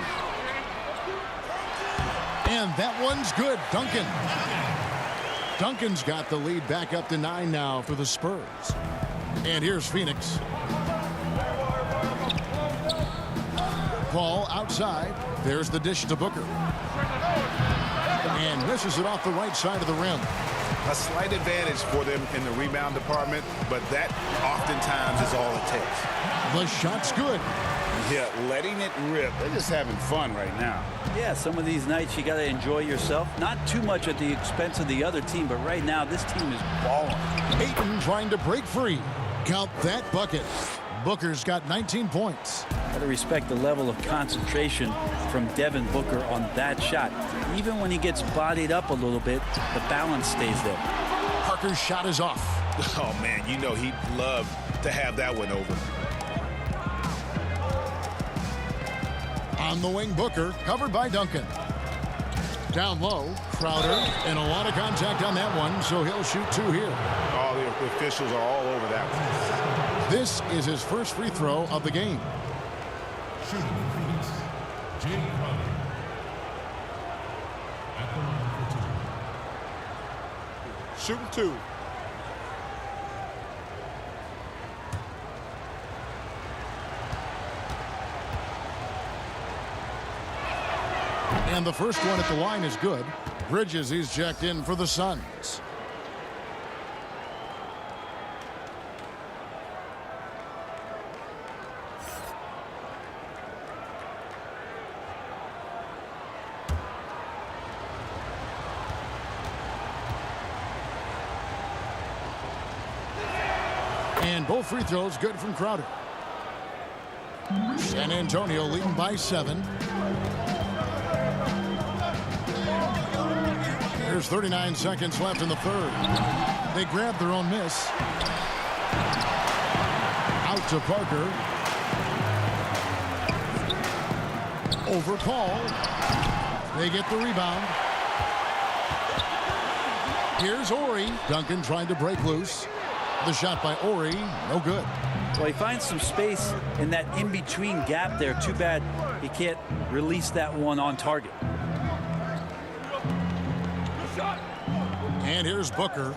And that one's good. Duncan's got the lead back up to 9 now for the Spurs. And here's Phoenix. Ball outside. There's the dish to Booker. And misses it off the right side of the rim. A slight advantage for them in the rebound department, but that oftentimes is all it takes. The shot's good. Yeah, letting it rip. They're just having fun right now. Yeah, some of these nights you got to enjoy yourself. Not too much at the expense of the other team, but right now this team is balling. Ayton trying to break free. Count that bucket. Booker's got 19 points. Got to respect the level of concentration from Devin Booker on that shot. Even when he gets bodied up a little bit, the balance stays there. Parker's shot is off. Oh, man, you know he'd love to have that one over. On the wing, Booker, covered by Duncan. Down low, Crowder, and a lot of contact on that one, so he'll shoot 2 here. All the officials are all over that one. This is his first free throw of the game. Shooting for Phoenix, Jay Crowder. At the line for 2. Shooting 2. And the first one at the line is good. Bridges, he's checked in for the Suns. And both free throws good from Crowder. San Antonio leading by 7. There's 39 seconds left in the third. They grab their own miss. Out to Parker. Over Paul. They get the rebound. Here's Ori. Duncan trying to break loose. The shot by Ori, no good. Well, he finds some space in that in-between gap there. Too bad he can't release that one on target. And here's Booker.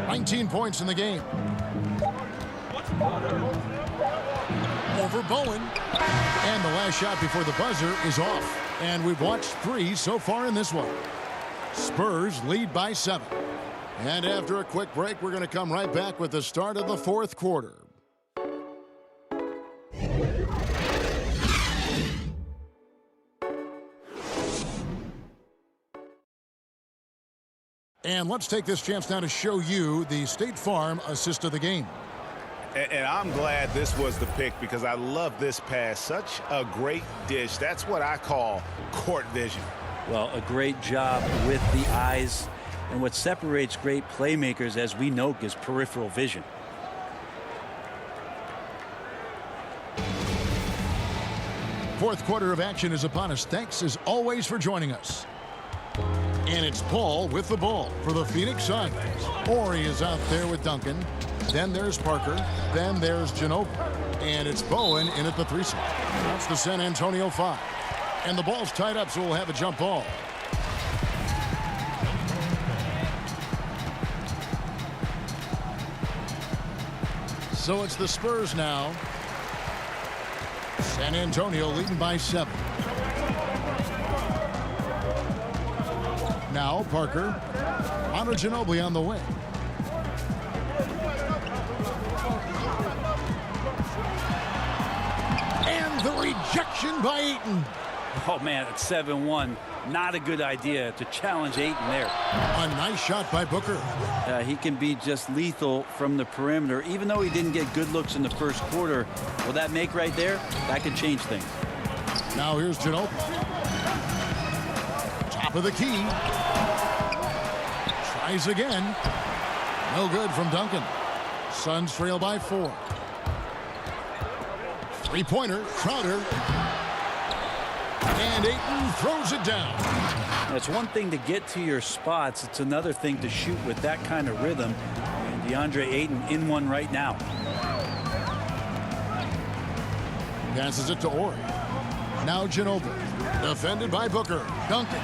19 points in the game. Over Bowen. And the last shot before the buzzer is off. And we've watched 3 so far in this one. Spurs lead by 7. And after a quick break, we're going to come right back with the start of the fourth quarter. And let's take this chance now to show you the State Farm assist of the game. And I'm glad this was the pick because I love this pass. Such a great dish. That's what I call court vision. Well, a great job with the eyes. And what separates great playmakers, as we know, is peripheral vision. Fourth quarter of action is upon us. Thanks, as always, for joining us. And it's Paul with the ball for the Phoenix Suns. Ori is out there with Duncan. Then there's Parker. Then there's Ginobili. And it's Bowen in at the 3 slot. That's the San Antonio 5. And the ball's tied up, so we'll have a jump ball. So it's the Spurs now. San Antonio leading by 7. Now Parker. Manu Ginobili on the wing. And the rejection by Ayton. Oh, man, at 7-1, not a good idea to challenge Ayton there. A nice shot by Booker. He can be just lethal from the perimeter. Even though he didn't get good looks in the first quarter, will that make right there? That could change things. Now here's Ginobili. Top of the key. Tries again. No good from Duncan. Suns trail by 4. Three-pointer, Crowder. And Ayton throws it down. It's one thing to get to your spots. It's another thing to shoot with that kind of rhythm. And DeAndre Ayton in one right now. Passes it to Ori. Now Ginobili. Defended by Booker. Duncan.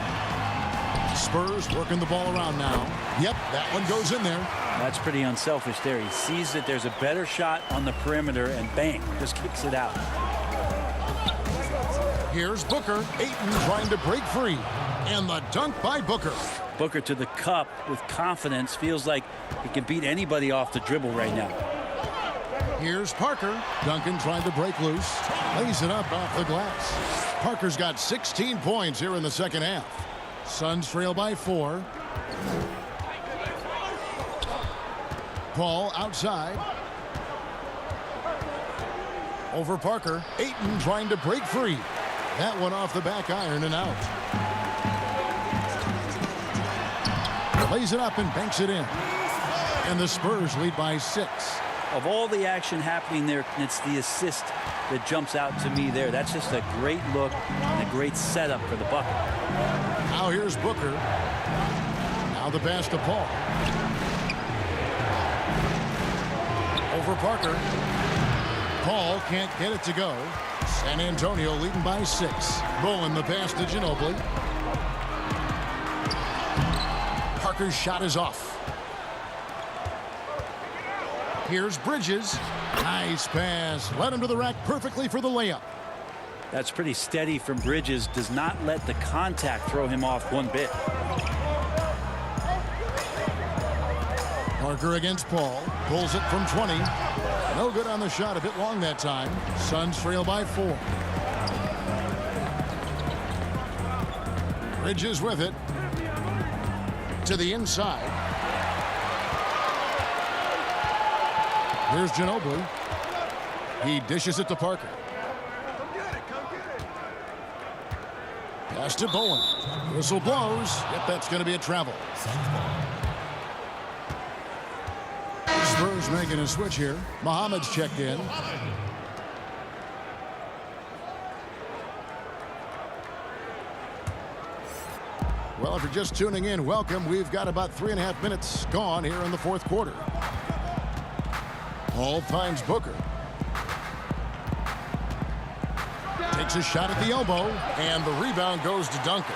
Spurs working the ball around now. Yep, that one goes in there. That's pretty unselfish there. He sees that there's a better shot on the perimeter and bang, just kicks it out. Here's Booker. Ayton trying to break free. And the dunk by Booker. Booker to the cup with confidence. Feels like he can beat anybody off the dribble right now. Here's Parker. Duncan trying to break loose. Lays it up off the glass. Parker's got 16 points here in the second half. Suns trail by 4. Paul outside. Over Parker. Ayton trying to break free. That one off the back iron and out. Lays it up and banks it in. And the Spurs lead by 6. Of all the action happening there, it's the assist that jumps out to me there. That's just a great look and a great setup for the bucket. Now here's Booker. Now the pass to Paul. Over Parker. Paul can't get it to go. San Antonio leading by 6. Bowen the pass to Ginobili. Parker's shot is off. Here's Bridges. Nice pass. Led him to the rack perfectly for the layup. That's pretty steady from Bridges. Does not let the contact throw him off one bit. Parker against Paul. Pulls it from 20. No good on the shot. A bit long that time. Suns trail by 4. Bridges with it. To the inside. Here's Ginobili. He dishes it to Parker. Pass to Bowen. Whistle blows. Yep, that's going to be a travel. Spurs making a switch here. Muhammad's checked in. Well, if you're just tuning in, welcome. We've got about 3.5 minutes gone here in the fourth quarter. Paul finds Booker. Takes a shot at the elbow, and the rebound goes to Duncan.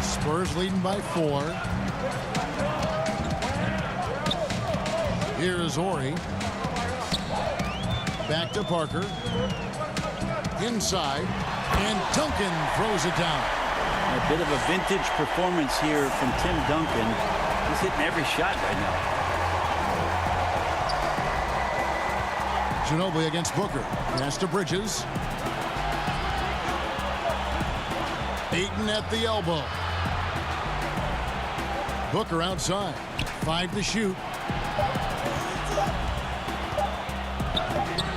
Spurs leading by 4. Here's Ori. Back to Parker. Inside, and Duncan throws it down. A bit of a vintage performance here from Tim Duncan. He's hitting every shot right now. Ginobili against Booker. Pass to Bridges. Ayton at the elbow. Booker outside. 5 to shoot.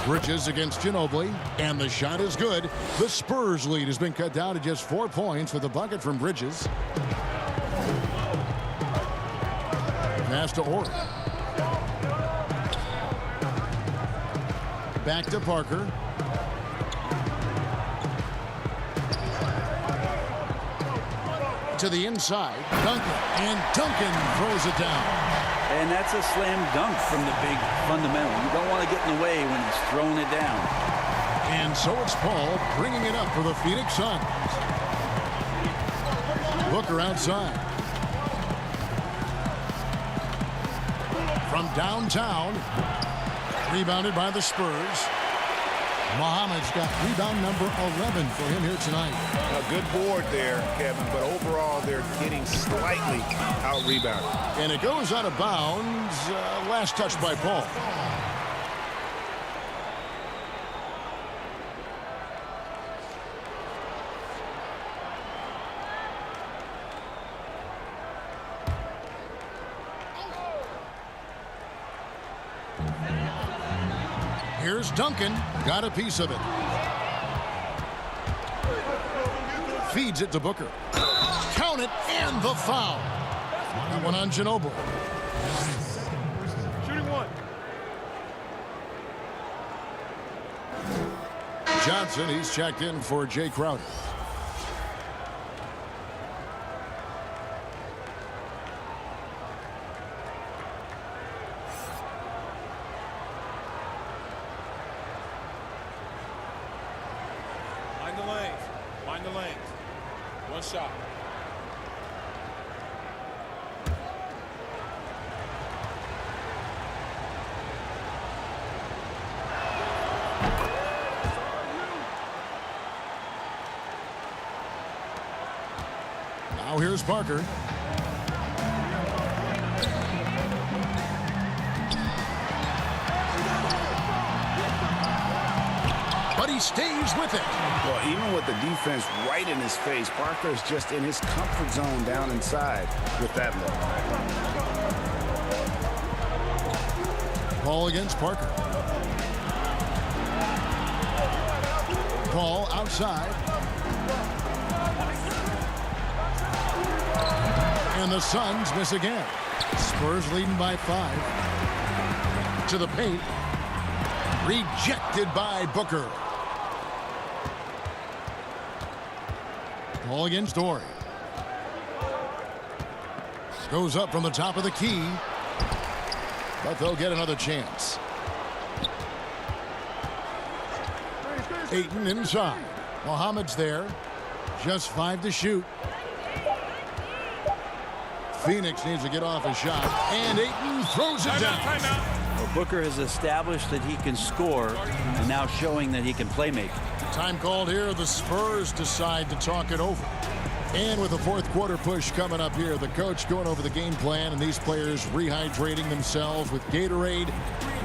Bridges against Ginobili, and the shot is good. The Spurs lead has been cut down to just 4 points with the bucket from Bridges. Pass to Ori. Back to Parker. To the inside, Duncan, and Duncan throws it down. And that's a slam dunk from the big fundamental. You don't want to get in the way when he's throwing it down. And so it's Paul bringing it up for the Phoenix Suns. Booker outside. From downtown, rebounded by the Spurs. Muhammad's got rebound number 11 for him here tonight. A good board there, Kevin, but overall they're getting slightly out-rebounded. And it goes out of bounds. Last touch by Paul. Here's Duncan. Got a piece of it. Feeds it to Booker. Count it, and the foul. That one on Ginobili. Shooting 1. Johnson, he's checked in for Jay Crowder. Mind the lanes. Mind the lanes. One shot. Parker. But he stays with it. Well, even with the defense right in his face, Parker's just in his comfort zone down inside with that look. Ball against Parker. Ball outside. And the Suns miss again. Spurs leading by 5. To the paint. Rejected by Booker. Ball against Dory. Goes up from the top of the key. But they'll get another chance. Ayton inside. Muhammad's there. Just 5 to shoot. Phoenix needs to get off a shot. And Ayton throws it down. Well, Booker has established that he can score and now showing that he can play make. Time called here. The Spurs decide to talk it over. And with the fourth quarter push coming up here, the coach going over the game plan and these players rehydrating themselves with Gatorade,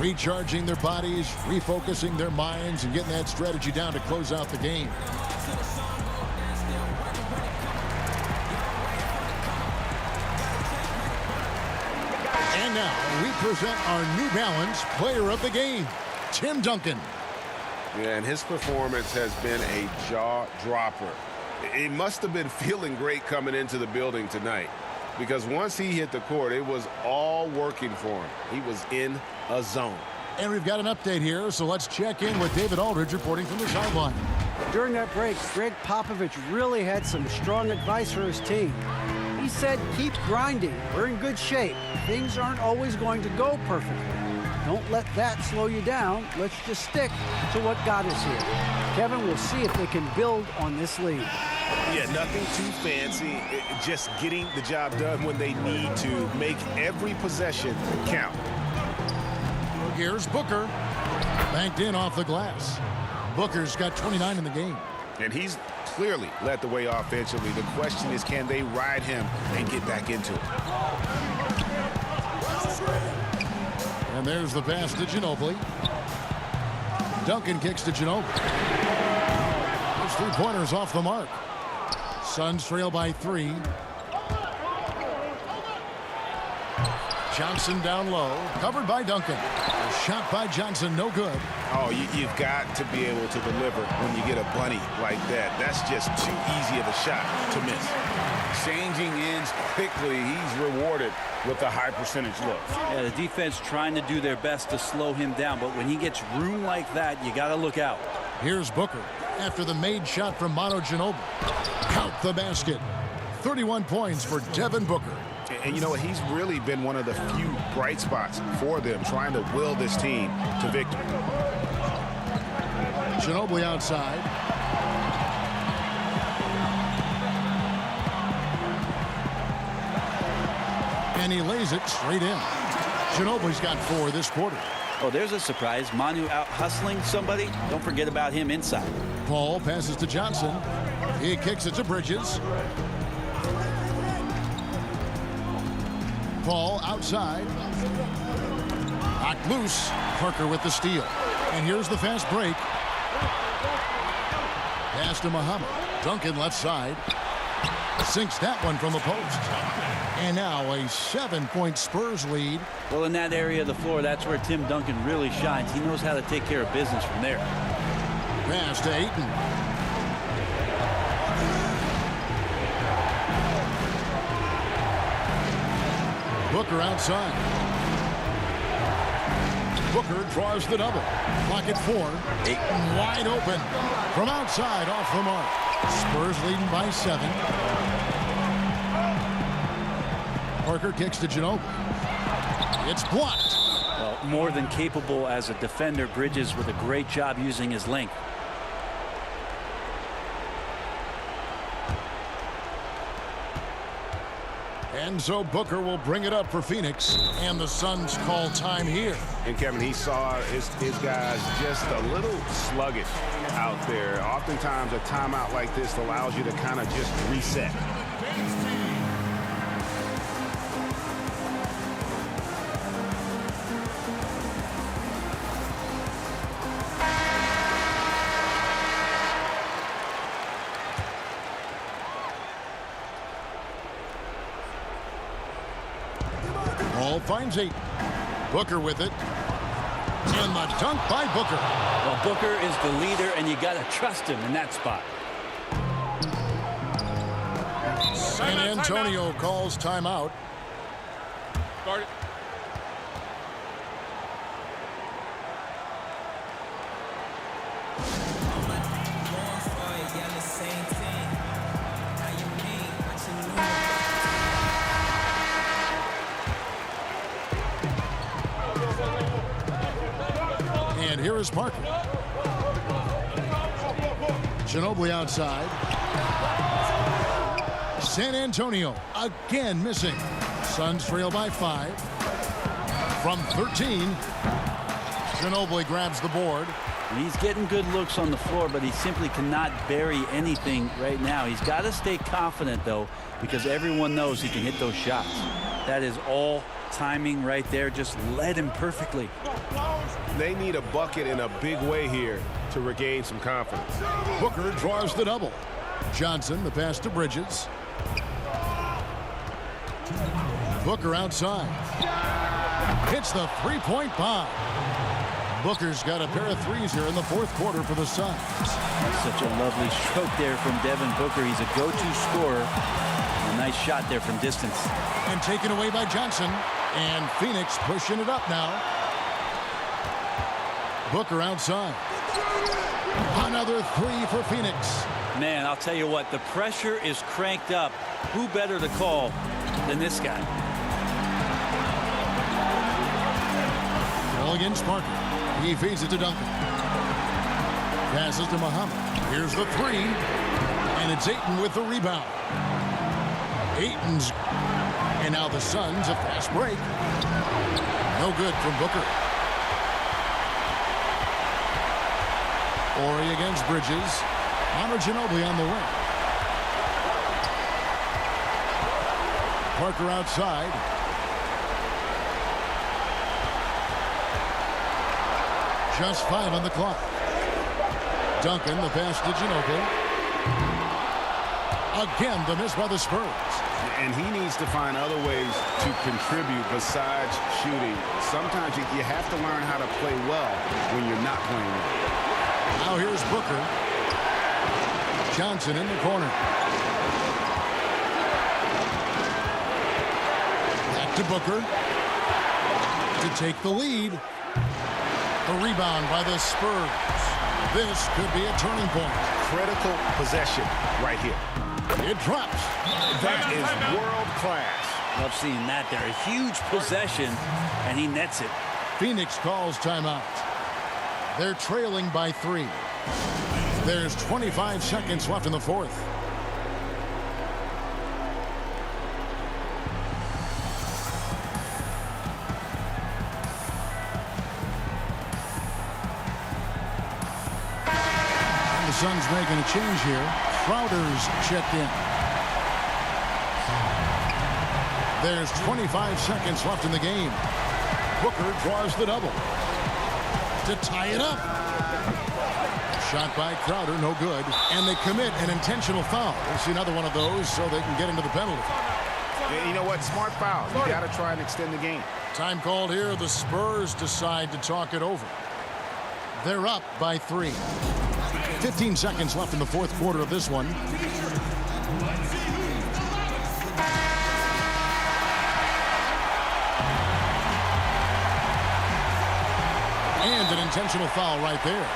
recharging their bodies, refocusing their minds, and getting that strategy down to close out the game. And now we present our New Balance player of the game, Tim Duncan. Yeah, and his performance has been a jaw-dropper. He must have been feeling great coming into the building tonight because once he hit the court, it was all working for him. He was in a zone. And we've got an update here, so let's check in with David Aldridge reporting from the sideline. During that break, Greg Popovich really had some strong advice for his team. He said, keep grinding. We're in good shape. Things aren't always going to go perfectly. Don't let that slow you down. Let's just stick to what got us here. Kevin, we'll see if they can build on this lead. Yeah, nothing too fancy. Just getting the job done when they need to. Make every possession count. Here's Booker. Banked in off the glass. Booker's got 29 in the game. And he's clearly led the way offensively. The question is, can they ride him and get back into it? And there's the pass to Ginobili. Duncan kicks to Ginobili. Those 3-pointers off the mark. Suns trail by 3. Johnson down low. Covered by Duncan. A shot by Johnson, no good. Oh, you've got to be able to deliver when you get a bunny like that. That's just too easy of a shot to miss. Changing ends quickly. He's rewarded with a high percentage look. Yeah, the defense trying to do their best to slow him down, but when he gets room like that, you got to look out. Here's Booker after the made shot from Manu Ginobili. Count the basket. 31 points for Devin Booker. And you know what? He's really been one of the few bright spots for them, trying to will this team to victory. Ginobili outside. And he lays it straight in. Ginobili's got 4 this quarter. Oh, there's a surprise. Manu out hustling somebody. Don't forget about him inside. Paul passes to Johnson. He kicks it to Bridges. Paul outside. Knocked loose. Parker with the steal. And here's the fast break. Pass to Muhammad. Duncan left side. Sinks that one from the post. And now a 7-point Spurs lead. Well, in that area of the floor, that's where Tim Duncan really shines. He knows how to take care of business from there. Pass to Ayton. Booker outside. Booker draws the double. Clock at 4. Ayton wide open. From outside, off the mark. Spurs leading by 7. Parker kicks to Ginobili. It's blocked. Well, more than capable as a defender. Bridges with a great job using his length. And so Booker will bring it up for Phoenix, and the Suns call time here. And Kevin, he saw his guys just a little sluggish out there. Oftentimes a timeout like this allows you to kind of just reset. finds 8. Booker with it. And the dunk by Booker. Well, Booker is the leader, and you got to trust him in that spot. San Antonio calls timeout. Guard it. And here is Parker. Ginobili outside. San Antonio again missing. Suns trail by 5. From 13, Ginobili grabs the board. He's getting good looks on the floor, but he simply cannot bury anything right now. He's got to stay confident, though, because everyone knows he can hit those shots. That is all timing right there. Just led him perfectly. They need a bucket in a big way here to regain some confidence. Booker draws the double. Johnson, the pass to Bridges. Booker outside. Hits the three-point bomb. Booker's got a pair of threes here in the fourth quarter for the Suns. Such a lovely stroke there from Devin Booker. He's a go-to scorer. A nice shot there from distance. And taken away by Johnson. And Phoenix pushing it up now. Booker outside. Another 3 for Phoenix. Man, I'll tell you what, the pressure is cranked up. Who better to call than this guy? Ball against Parker. He feeds it to Duncan. Passes to Muhammad. Here's the 3. And it's Ayton with the rebound. Ayton's. And now the Suns, a fast break. No good from Booker. Ori against Bridges. Honor Ginobili on the wing. Parker outside. Just 5 on the clock. Duncan, the pass to Ginobili. Again, the miss by the Spurs. And he needs to find other ways to contribute besides shooting. Sometimes you have to learn how to play well when you're not playing well. Now here's Booker. Johnson in the corner. Back to Booker. To take the lead. The rebound by the Spurs. This could be a turning point. Critical possession right here. It drops. That is world class. Love seeing that there. A huge possession, and he nets it. Phoenix calls timeout. They're trailing by 3. There's 25 seconds left in the fourth. The Suns making a change here. Crowder's checked in. There's 25 seconds left in the game. Booker draws the double to tie it up. Shot by Crowder, no good. And they commit an intentional foul. We'll see another one of those so they can get into the penalty. And you know what? Smart foul. You got to try and extend the game. Time called here. The Spurs decide to talk it over. They're up by 3. 15 seconds left in the fourth quarter of this one. And an intentional foul right there.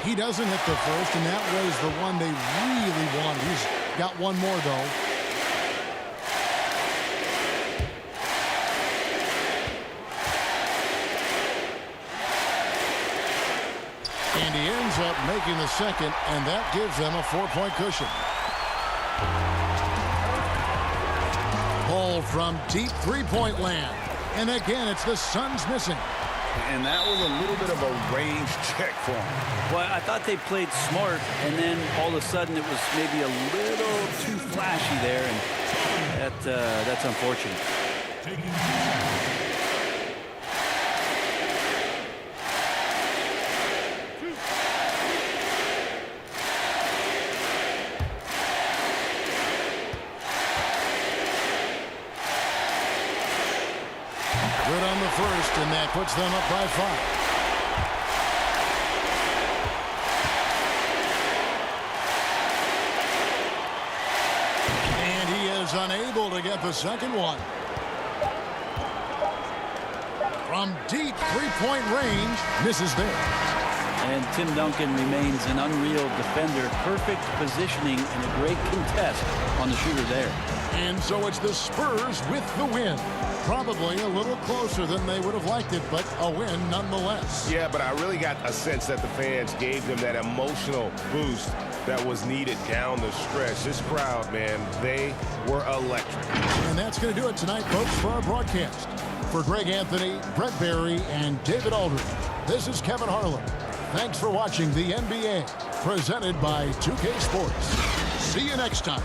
He doesn't hit the first, and that was the one they really wanted. He's got one more, though. And he ends up making the second, and that gives them a 4-point cushion. Ball from deep three-point land. And again, it's the Suns missing. And that was a little bit of a range check for him. Well, I thought they played smart, and then all of a sudden it was maybe a little too flashy there, and that's unfortunate. Good on the first, and that puts them up by 5. And he is unable to get the second one. From deep three-point range, misses there. And Tim Duncan remains an unreal defender. Perfect positioning and a great contest on the shooter there. And so it's the Spurs with the win. Probably a little closer than they would have liked it, but a win nonetheless. Yeah, but I really got a sense that the fans gave them that emotional boost that was needed down the stretch. This crowd, man, they were electric. And that's going to do it tonight, folks, for our broadcast. For Greg Anthony, Brett Barry, and David Aldridge, this is Kevin Harlan. Thanks for watching the NBA, presented by 2K Sports. See you next time.